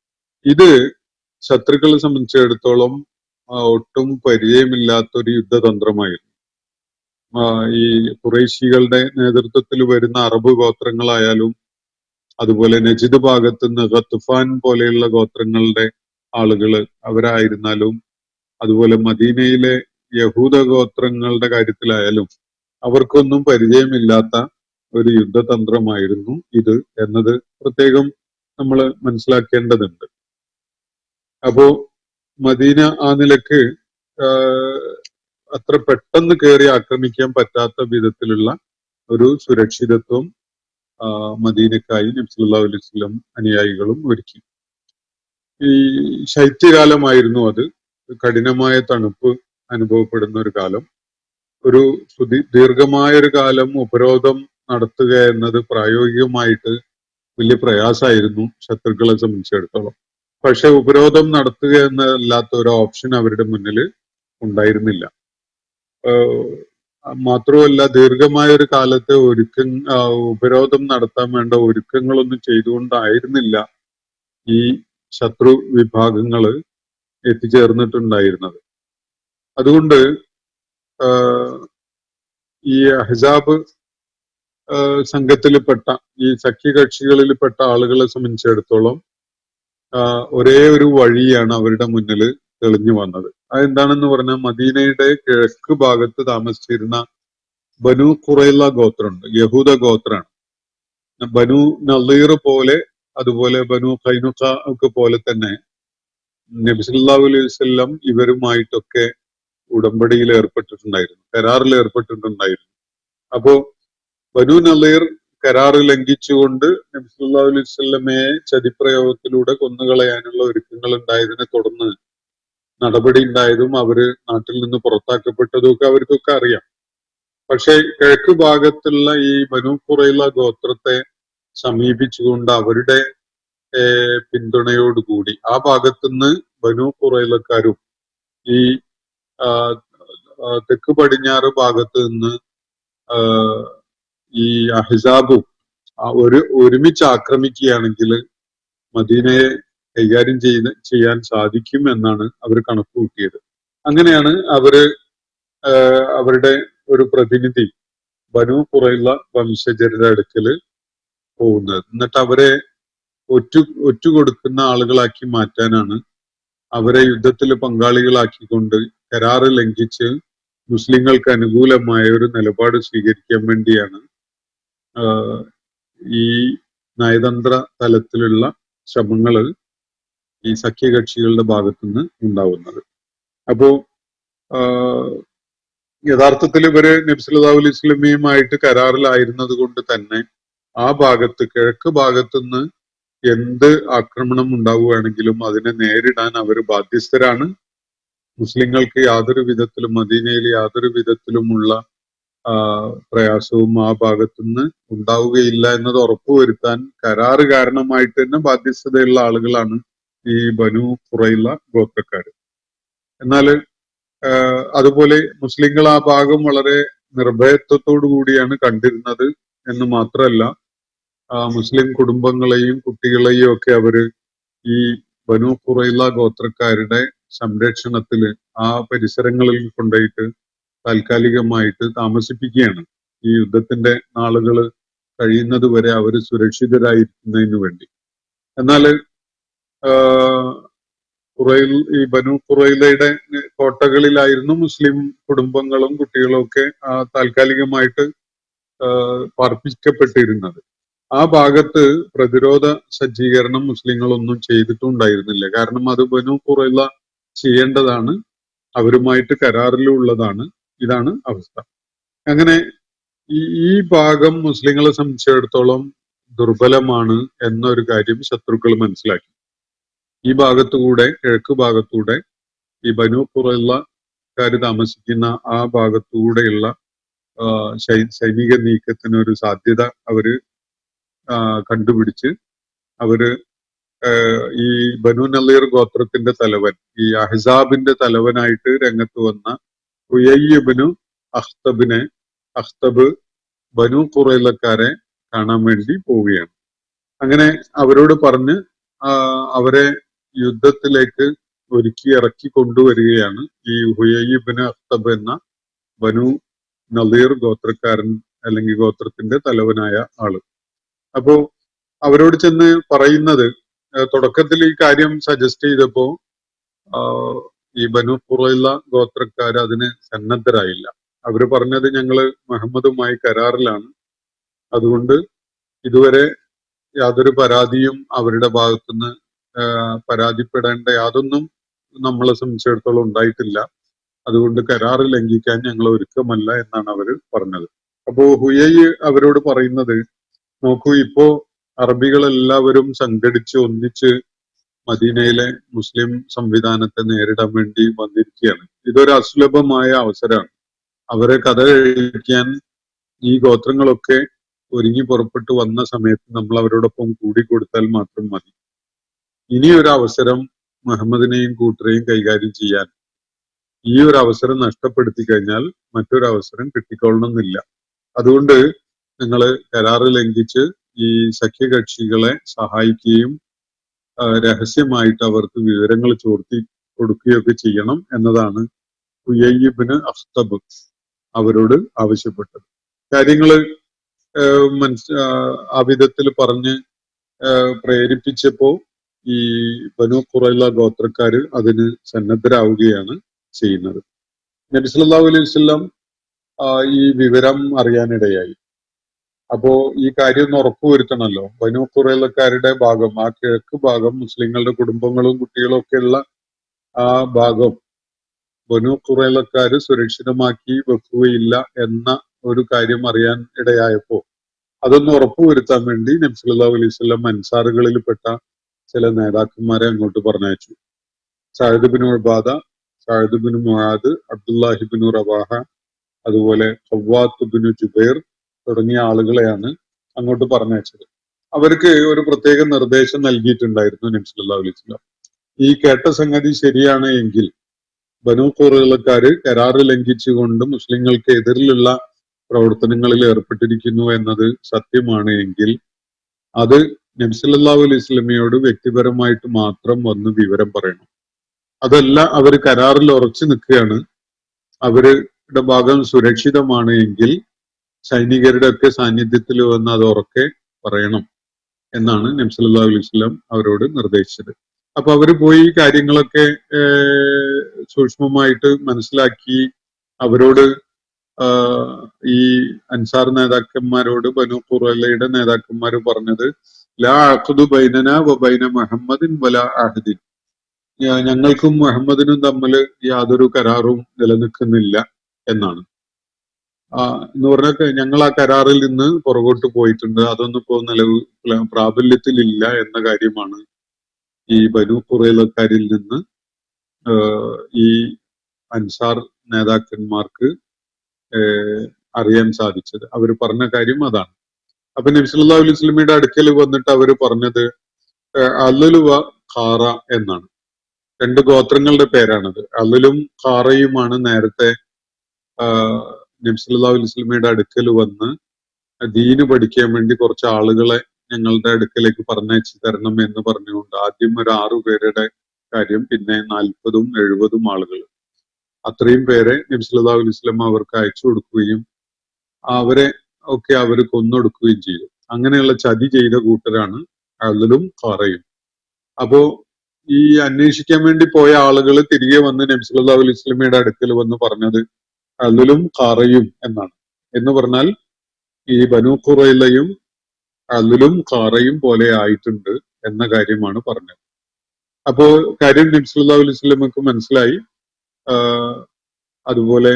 ഇത് ശത്രുക്കളെ സംബന്ധിച്ചിടത്തോളം ഒട്ടും പരിചയമില്ലാത്ത ഒരു യുദ്ധതന്ത്രമായിരുന്നു. ഈ ഖുറൈശികളുടെ നേതൃത്വത്തിൽ വരുന്ന അറബ് ഗോത്രങ്ങളായാലും അതുപോലെ നജിദ് ഭാഗത്ത് നിന്ന് ഖത്ഫാൻ പോലെയുള്ള ഗോത്രങ്ങളുടെ ആളുകള് അവരായിരുന്നാലും അതുപോലെ മദീനയിലെ യഹൂദ ഗോത്രങ്ങളുടെ കാര്യത്തിലായാലും അവർക്കൊന്നും പരിചയമില്ലാത്ത ഒരു യുദ്ധതന്ത്രമായിരുന്നു ഇത് എന്നത് പ്രത്യേകം നമ്മൾ മനസ്സിലാക്കേണ്ടതുണ്ട്. അപ്പോ മദീന ആ നിലക്ക് അത്ര പെട്ടെന്ന് കയറി ആക്രമിക്കാൻ പറ്റാത്ത വിധത്തിലുള്ള ഒരു സുരക്ഷിതത്വം മദീനക്കായി നബി സല്ലല്ലാഹു അലൈഹി വസല്ലം അനുയായികളും ഒരുക്കി. ഈ ശൈത്യകാലമായിരുന്നു അത്. കഠിനമായ തണുപ്പ് അനുഭവപ്പെടുന്ന ഒരു കാലം. ഒരു ദീർഘമായ ഒരു കാലം ഉപരോധം നടത്തുക എന്നത് പ്രായോഗികമായിട്ട് വലിയ പ്രയാസമായിരുന്നു ശത്രുക്കളെ സംബന്ധിച്ചിടത്തോളം. പക്ഷെ ഉപരോധം നടത്തുക എന്നല്ലാത്ത ഒരു ഓപ്ഷൻ അവരുടെ മുന്നിൽ ഉണ്ടായിരുന്നില്ല. മാത്രമല്ല ദീർഘമായ ഒരു കാലത്തെ ഉപരോധം നടത്താൻ വേണ്ട ഒരുക്കങ്ങളൊന്നും ചെയ്തുകൊണ്ടായിരുന്നില്ല ഈ ശത്രു വിഭാഗങ്ങള് എത്തിച്ചേർന്നിട്ടുണ്ടായിരുന്നത്. അതുകൊണ്ട് ഈ അഹ്സാബ് സംഘത്തിൽപ്പെട്ട ഈ സഖ്യകക്ഷികളിൽപ്പെട്ട ആളുകളെ സംബന്ധിച്ചിടത്തോളം ഒരേ ഒരു വഴിയാണ് അവരുടെ മുന്നിൽ തെളിഞ്ഞു വന്നത്. അതെന്താണെന്ന് പറഞ്ഞാൽ മദീനയുടെ കിഴക്ക് ഭാഗത്ത് താമസിച്ചിരുന്ന ബനു ഖുറൈള ഗോത്രമുണ്ട്, യഹൂദ ഗോത്രാണ്. ബനു നളീർ പോലെ അതുപോലെ ബനു ഖൈനുഖ ഒക്കെ പോലെ തന്നെ നബി സല്ലല്ലാഹു അലൈഹി വസല്ലം ഇവരുമായിട്ടൊക്കെ ഉടമ്പടിയിൽ ഏർപ്പെട്ടിട്ടുണ്ടായിരുന്നു, കരാറിൽ ഏർപ്പെട്ടിട്ടുണ്ടായിരുന്നു. അപ്പോ ബനു നളീർ കരാറ് ലംഘിച്ചുകൊണ്ട് നബി സല്ലല്ലാഹു അലൈഹി വസല്ലമയെ ചതിപ്രയോഗത്തിലൂടെ കൊന്നുകളയാനുള്ള ഒരുക്കങ്ങൾ ഉണ്ടായതിനെ തുടർന്ന് നടപടി ഉണ്ടായതും അവര് നാട്ടിൽ നിന്ന് പുറത്താക്കപ്പെട്ടതും ഒക്കെ അവർക്കൊക്കെ അറിയാം. പക്ഷെ കിഴക്ക് ഭാഗത്തുള്ള ഈ ബനു ഖുറൈള ഗോത്രത്തെ സമീപിച്ചുകൊണ്ട് അവരുടെ പിന്തുണയോടുകൂടി ആ ഭാഗത്തുനിന്ന് ബനു ഖുറൈളക്കാരും ഈ തെക്ക് പടിഞ്ഞാറ് ഭാഗത്ത് നിന്ന് ഈ അഹ്സാബും ഒരുമിച്ച് ആക്രമിക്കുകയാണെങ്കിൽ മദീനയെ കൈകാര്യം ചെയ്യാൻ സാധിക്കും എന്നാണ് അവർ കണക്ക് കൂട്ടിയത്. അങ്ങനെയാണ് അവരുടെ ഒരു പ്രതിനിധി ബനു ഖുറൈള വംശജരുടെ അടുക്കല് പോകുന്നത്. എന്നിട്ട് അവരെ ഒറ്റുകൊടുക്കുന്ന ആളുകളാക്കി മാറ്റാനാണ്, അവരെ യുദ്ധത്തിൽ പങ്കാളികളാക്കിക്കൊണ്ട് കരാറ് ലംഘിച്ച് മുസ്ലിങ്ങൾക്ക് അനുകൂലമായ ഒരു നിലപാട് സ്വീകരിക്കാൻ വേണ്ടിയാണ് ഈ നയതന്ത്ര തലത്തിലുള്ള ശ്രമങ്ങള് ഈ സഖ്യകക്ഷികളുടെ ഭാഗത്തുനിന്ന് ഉണ്ടാവുന്നത്. അപ്പോ യഥാർത്ഥത്തിൽ ഇവര് നബി സല്ലല്ലാഹു അലൈഹി വസല്ലമയുമായിട്ട് കരാറിലായിരുന്നത് കൊണ്ട് തന്നെ ആ ഭാഗത്ത് കിഴക്ക് ഭാഗത്തുനിന്ന് എന്ത് ആക്രമണം ഉണ്ടാവുകയാണെങ്കിലും അതിനെ നേരിടാൻ അവർ ബാധ്യസ്ഥരാണ്. മുസ്ലിങ്ങൾക്ക് യാതൊരു വിധത്തിലും മദീനയിൽ യാതൊരു വിധത്തിലുമുള്ള പ്രയാസവും ആ ഭാഗത്തുനിന്ന് ഉണ്ടാവുകയില്ല എന്നത് ഉറപ്പുവരുത്താൻ കരാറ് കാരണമായിട്ട് തന്നെ ബാധ്യസ്ഥതയുള്ള ആളുകളാണ് ഈ ബനു ഖുറൈള ഗോത്രക്കാര്. എന്നാല് അതുപോലെ മുസ്ലിങ്ങൾ ആ ഭാഗം വളരെ നിർഭയത്വത്തോടു കൂടിയാണ് കണ്ടിരുന്നത് എന്ന് മാത്രമല്ല, മുസ്ലിം കുടുംബങ്ങളെയും കുട്ടികളെയും ഒക്കെ അവര് ഈ ബനു ഖുറൈള ഗോത്രക്കാരുടെ സംരക്ഷണത്തില് ആ പരിസരങ്ങളിൽ കൊണ്ടുപോയിട്ട് താൽക്കാലികമായിട്ട് താമസിപ്പിക്കുകയാണ്. ഈ യുദ്ധത്തിന്റെ നാളുകൾ കഴിയുന്നത് വരെ അവർ സുരക്ഷിതരായിരിക്കുന്നതിന് വേണ്ടി. എന്നാല് ഈ ബനു ഖുറൈളയുടെ കോട്ടകളിലായിരുന്നു മുസ്ലിം കുടുംബങ്ങളും കുട്ടികളും ഒക്കെ താൽക്കാലികമായിട്ട് പാർപ്പിക്കപ്പെട്ടിരുന്നത്. ആ ഭാഗത്ത് പ്രതിരോധ സജ്ജീകരണം മുസ്ലിങ്ങളൊന്നും ചെയ്തിട്ടുണ്ടായിരുന്നില്ല. കാരണം അത് ബനു ഖുറൈള ചെയ്യേണ്ടതാണ്, അവരുമായിട്ട് കരാറിലുള്ളതാണ്. ഇതാണ് അവസ്ഥ. അങ്ങനെ ഈ ഭാഗം മുസ്ലിങ്ങളെ സംബന്ധിച്ചിടത്തോളം ദുർബലമാണ് എന്നൊരു കാര്യം ശത്രുക്കൾ മനസ്സിലാക്കി. ഈ ഭാഗത്തുകൂടെ, കിഴക്ക് ഭാഗത്തൂടെ, ഈ ബനു ഖുറൈളക്കാര് താമസിക്കുന്ന ആ ഭാഗത്തുകൂടെയുള്ള സൈനിക നീക്കത്തിന് ഒരു സാധ്യത അവര് കണ്ടുപിടിച്ച് അവര് ഈ ബനു നളീർ ഗോത്രത്തിന്റെ തലവൻ, ഈ അഹ്സാബിന്റെ തലവനായിട്ട് രംഗത്ത് വന്ന ഹുയയ്യിബ്നു അഖ്തബ് ബനു ഖുറൈളക്കാരെ കാണാൻ വേണ്ടി പോവുകയാണ്. അങ്ങനെ അവരോട് പറഞ്ഞ് അവരെ യുദ്ധത്തിലേക്ക് ഒരുക്കി ഇറക്കി കൊണ്ടുവരികയാണ് ഈ ഹുയയ്യിബ്നു അഖ്തബ് എന്ന ബനു നളീർ ഗോത്രക്കാരൻ, അല്ലെങ്കിൽ ഗോത്രത്തിന്റെ തലവനായ ആള്. അപ്പോ അവരോട് ചെന്ന് പറയുന്നത്, തുടക്കത്തിൽ ഈ കാര്യം സജസ്റ്റ് ചെയ്തപ്പോ ഈ ബനു ഖുറൈള ഗോത്രക്കാർ അതിന് സന്നദ്ധരായില്ല. അവര് പറഞ്ഞത്, ഞങ്ങള് മുഹമ്മദുമായി കരാറിലാണ്, അതുകൊണ്ട് ഇതുവരെ യാതൊരു പരാതിയും അവരുടെ ഭാഗത്തുനിന്ന് പരാതിപ്പെടേണ്ട യാതൊന്നും നമ്മളെ സംബന്ധിച്ചിടത്തോളം ഉണ്ടായിട്ടില്ല, അതുകൊണ്ട് കരാറ് ലംഘിക്കാൻ ഞങ്ങൾ ഒരുക്കമല്ല എന്നാണ് അവര് പറഞ്ഞത്. അപ്പോ ഹുയൈ അവരോട് പറയുന്നത്, നോക്കൂ, ഇപ്പോ അറബികളെല്ലാവരും സംഘടിച്ച് ഒന്നിച്ച് മദീനയിലെ മുസ്ലിം സംവിധാനത്തെ നേരിടാൻ വേണ്ടി വന്നിരിക്കുകയാണ്. ഇതൊരു അസുലഭമായ അവസരമാണ്. അവരെ കഥ കഴിക്കാൻ ഈ ഗോത്രങ്ങളൊക്കെ ഒരുങ്ങി പുറപ്പെട്ടു വന്ന സമയത്ത് നമ്മൾ അവരോടൊപ്പം കൂടിക്കൊടുത്താൽ മാത്രം മതി. ഇനിയൊരു അവസരം മുഹമ്മദിനെയും കൂട്ടരെയും കൈകാര്യം ചെയ്യാൻ ഈ ഒരു അവസരം നഷ്ടപ്പെടുത്തി കഴിഞ്ഞാൽ മറ്റൊരു അവസരം കിട്ടിക്കൊള്ളണമെന്നില്ല. അതുകൊണ്ട് നിങ്ങൾ കരാറ് ലംഘിച്ച് ഈ സഖ്യകക്ഷികളെ സഹായിക്കുകയും രഹസ്യമായിട്ട് അവർക്ക് വിവരങ്ങൾ ചോർത്തി കൊടുക്കുകയൊക്കെ ചെയ്യണം എന്നതാണ് ഹുയയ്യിബ്നു അഖ്തബ് അവരോട് ആവശ്യപ്പെട്ടത്. കാര്യങ്ങള് ആ വിധത്തിൽ പറഞ്ഞ് പ്രേരിപ്പിച്ചപ്പോ ഈ ബനു ഖുറൈള ഗോത്രക്കാര് അതിന് സന്നദ്ധരാവുകയാണ് ചെയ്യുന്നത്. നബി സല്ലല്ലാഹു അലൈഹി വസല്ലം ഈ വിവരം അറിയാനിടയായി. അപ്പോ ഈ കാര്യം ഒന്ന് ഉറപ്പുവരുത്തണമല്ലോ. ബനു ഖുറൈളക്കാരുടെ ഭാഗം, ആ കിഴക്ക് ഭാഗം, മുസ്ലിങ്ങളുടെ കുടുംബങ്ങളും കുട്ടികളും ഒക്കെ ഉള്ള ആ ഭാഗം ബനു ഖുറൈളക്കാര് സുരക്ഷിതമാക്കി വെക്കുകയില്ല എന്ന ഒരു കാര്യം അറിയാൻ ഇടയായപ്പോ അതൊന്ന് ഉറപ്പുവരുത്താൻ വേണ്ടി നബി സല്ലല്ലാഹു അലൈഹി വസല്ലം അൻസാറുകളിൽപ്പെട്ട ചില നേതാക്കന്മാരെ അങ്ങോട്ട് പറഞ്ഞയച്ചു. Saad bin Ubada, Saad bin Muadh, Abdullahi bin Rawaha, അതുപോലെ ഖവ്വാത്ത് ബിൻ ജുബൈർ തുടങ്ങിയ ആളുകളെയാണ് അങ്ങോട്ട് പറഞ്ഞയച്ചത്. അവർക്ക് ഒരു പ്രത്യേക നിർദ്ദേശം നൽകിയിട്ടുണ്ടായിരുന്നു നബി സല്ലല്ലാഹു അലൈഹി വസല്ലം. ഈ കേട്ട സംഗതി ശരിയാണ് എങ്കിൽ, ബനു ഖുറൈളക്കാര് കരാറ് ലംഘിച്ചുകൊണ്ട് മുസ്ലിങ്ങൾക്ക് എതിരിലുള്ള പ്രവർത്തനങ്ങളിൽ ഏർപ്പെട്ടിരിക്കുന്നു എന്നത് സത്യമാണ് എങ്കിൽ അത് നബി സല്ലല്ലാഹു അലൈഹി വസല്ലമയോട് വ്യക്തിപരമായിട്ട് മാത്രം വന്ന് വിവരം പറയണം. അതല്ല, അവര് കരാറിൽ ഉറച്ചു നിൽക്കുകയാണ്, അവരുടെ ഭാഗം സുരക്ഷിതമാണ് എങ്കിൽ സൈനികരുടെ ഒക്കെ സാന്നിധ്യത്തിൽ വന്ന് അത് ഉറക്കെ പറയണം എന്നാണ് നബി സല്ലല്ലാഹു അലൈഹി വസല്ലം അവരോട് നിർദ്ദേശിച്ചത്. അപ്പൊ അവര് പോയി കാര്യങ്ങളൊക്കെ സൂക്ഷ്മമായിട്ട് മനസ്സിലാക്കി അവരോട് ഈ അൻസാർ നേതാക്കന്മാരോട് ബനു ഖുറൈളയുടെ നേതാക്കന്മാര് പറഞ്ഞത്, ലാ അഖ്ദു ബൈനന വ ബൈന മുഹമ്മദിൻ വലാ അഹദിൻ, ഞങ്ങൾക്കും മുഹമ്മദിനും തമ്മിൽ യാതൊരു കരാറും നിലനിൽക്കുന്നില്ല എന്നാണ്. എന്ന് പറഞ്ഞാൽ ഞങ്ങൾ ആ കരാറിൽ നിന്ന് പുറകോട്ട് പോയിട്ടുണ്ട്, അതൊന്നും ഇപ്പോൾ പ്രാബല്യത്തിലില്ല എന്ന കാര്യമാണ് ഈ ബനു ഖുറൈളക്കാരിൽ നിന്ന് ഈ അൻസാർ നേതാക്കന്മാർക്ക് അറിയാൻ സാധിച്ചത്. അവർ പറഞ്ഞ കാര്യം അതാണ്. അപ്പൊ നബി സല്ലല്ലാഹു അലൈഹി വസല്ലമയുടെ അടുക്കൽ വന്നിട്ട് അവര് പറഞ്ഞത് അല്ലലുവ ഖാറ എന്നാണ്. രണ്ട് ഗോത്രങ്ങളുടെ പേരാണത്. അലലും ഖാറയുമാണ് നേരത്തെ നബി സല്ലല്ലാഹു അലൈഹി വസല്ലമയുടെ അടുക്കൽ വന്ന് ദീന് പഠിക്കാൻ വേണ്ടി കുറച്ച് ആളുകളെ ഞങ്ങളുടെ അടുക്കലേക്ക് പറഞ്ഞയച്ചു തരണം എന്ന് പറഞ്ഞുകൊണ്ട് ആദ്യം ഒരു 6 പേരുടെ കാര്യം, പിന്നെ 40ഉം 70ഉം ആളുകൾ, അത്രയും പേരെ നബി സല്ലല്ലാഹു അലൈഹി വസല്ലം അവർക്ക് അയച്ചു കൊടുക്കുകയും അവരെ ഒക്കെ അവർ കൊന്നൊടുക്കുകയും ചെയ്തു. അങ്ങനെയുള്ള ചതി ചെയ്ത കൂട്ടരാണ് അലലും ഖാറയും. അപ്പോ ഈ അന്വേഷിക്കാൻ വേണ്ടി പോയ ആളുകൾ തിരികെ വന്ന് നബി സല്ലല്ലാഹു അലൈഹി വസല്ലമയുടെ അടുക്കൽ വന്ന് പറഞ്ഞത് അലലും ഖാറയും എന്നാണ്. എന്ന് പറഞ്ഞാൽ ഈ ബനൂ ഖുറൈലയും അലലും ഖാറയും പോലെ ആയിട്ടുണ്ട് എന്ന കാര്യമാണ് പറഞ്ഞത്. അപ്പോ കാര്യം നബി സല്ലല്ലാഹു അലൈഹി വസല്ലമക്ക് മനസ്സിലായി. അതുപോലെ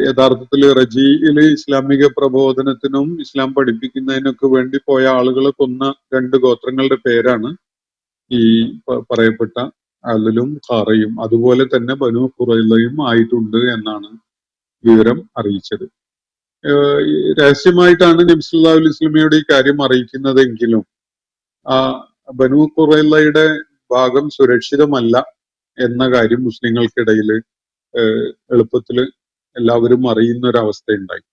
യഥാർത്ഥത്തിൽ റജിയില് ഇസ്ലാമിക പ്രബോധനത്തിനും ഇസ്ലാം പഠിപ്പിക്കുന്നതിനൊക്കെ വേണ്ടി പോയ ആളുകളെ കൊന്ന 2 ഗോത്രങ്ങളുടെ പേരാണ് ഈ പറയപ്പെട്ട അലലും ഖാറയും. അതുപോലെ തന്നെ ബനൂ ഖുറൈലയും ആയിട്ടുണ്ട് എന്നാണ് വിവരം അറിയിച്ചത്. രഹസ്യമായിട്ടാണ് നബി സല്ലല്ലാഹു അലൈഹി വസല്ലമയോട് ഈ കാര്യം അറിയിക്കുന്നതെങ്കിലും ആ ബനൂ ഖുറൈലയുടെ ഭാഗം സുരക്ഷിതമല്ല എന്ന കാര്യം മുസ്ലിങ്ങൾക്കിടയിൽ എളുപ്പത്തിൽ എല്ലാവരും അറിയുന്ന ഒരു അവസ്ഥയുണ്ടായി.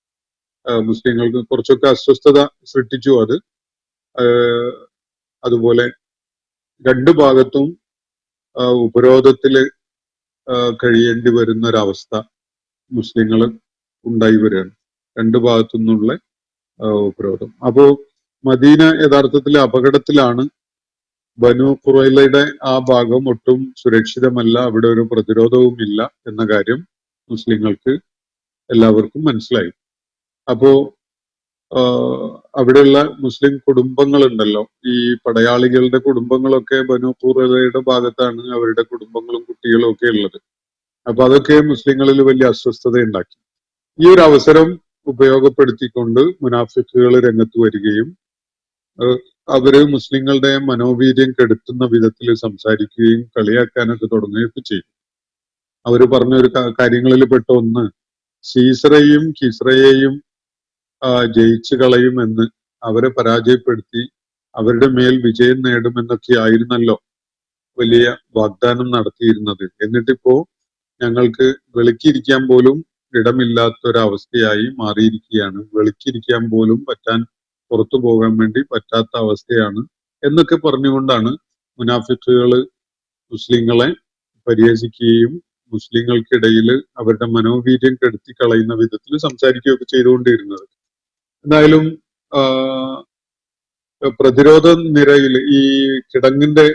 മുസ്ലിങ്ങൾക്ക് കുറച്ചൊക്കെ അസ്വസ്ഥത സൃഷ്ടിച്ചു അത്. അതുപോലെ 2 ഭാഗത്തും ഉപരോധത്തില് കഴിയേണ്ടി വരുന്ന ഒരവസ്ഥ മുസ്ലിങ്ങൾ ഉണ്ടായി വരികയാണ്. 2 ഭാഗത്തു നിന്നുള്ള ഉപരോധം. അപ്പോ മദീന യഥാർത്ഥത്തിൽ അപകടത്തിലാണ്. ബനൂ ഖുറൈലയുടെ ആ ഭാഗം ഒട്ടും സുരക്ഷിതമല്ല, അവിടെ ഒരു പ്രതിരോധവും ഇല്ല എന്ന കാര്യം മുസ്ലിങ്ങൾക്ക് എല്ലാവർക്കും മനസ്സിലായി. അപ്പോ അവിടെയുള്ള മുസ്ലിം കുടുംബങ്ങളുണ്ടല്ലോ, ഈ പടയാളികളുടെ കുടുംബങ്ങളൊക്കെ ബനൂ ഖുറൈലയുടെ ഭാഗത്താണ് അവരുടെ കുടുംബങ്ങളും കുട്ടികളും ഒക്കെ ഉള്ളത്. അപ്പൊ അതൊക്കെ മുസ്ലിങ്ങളിൽ വലിയ അസ്വസ്ഥത ഉണ്ടാക്കി. ഈ ഒരു അവസരം ഉപയോഗപ്പെടുത്തിക്കൊണ്ട് മുനാഫിക്കുകൾ രംഗത്ത് വരികയും അവര് മുസ്ലിങ്ങളുടെ മനോവീര്യം കെടുത്തുന്ന വിധത്തിൽ സംസാരിക്കുകയും കളിയാക്കാനൊക്കെ തുടങ്ങുകയൊക്കെ ചെയ്തു. അവര് പറഞ്ഞൊരു കാര്യങ്ങളിൽ പെട്ട ഒന്ന്, സീസറയെയും കിസ്രയെയും ജയിച്ചു കളയുമെന്ന്, അവരെ പരാജയപ്പെടുത്തി അവരുടെ മേൽ വിജയം നേടുമെന്നൊക്കെ ആയിരുന്നല്ലോ വലിയ വാഗ്ദാനം നടത്തിയിരുന്നത്. എന്നിട്ടിപ്പോ ഞങ്ങൾക്ക് വെളുക്കിയിരിക്കാൻ പോലും ഇടമില്ലാത്തൊരവസ്ഥയായി മാറിയിരിക്കുകയാണ്. വെളുക്കിയിരിക്കാൻ പോലും പുറത്തു പോകാൻ വേണ്ടി പറ്റാത്ത അവസ്ഥയാണ് എന്നൊക്കെ പറഞ്ഞുകൊണ്ടാണ് മുനാഫിക്കുകൾ മുസ്ലിങ്ങളെ പരിഹസിക്കുകയും മുസ്ലിങ്ങൾക്കിടയിൽ അവരുടെ മനോവീര്യം കെടുത്തി കളയുന്ന വിധത്തിൽ സംസാരിക്കുകയൊക്കെ ചെയ്തുകൊണ്ടിരുന്നത്. എന്തായാലും പ്രതിരോധ നിരയിൽ ഈ കിടങ്ങിന്റെ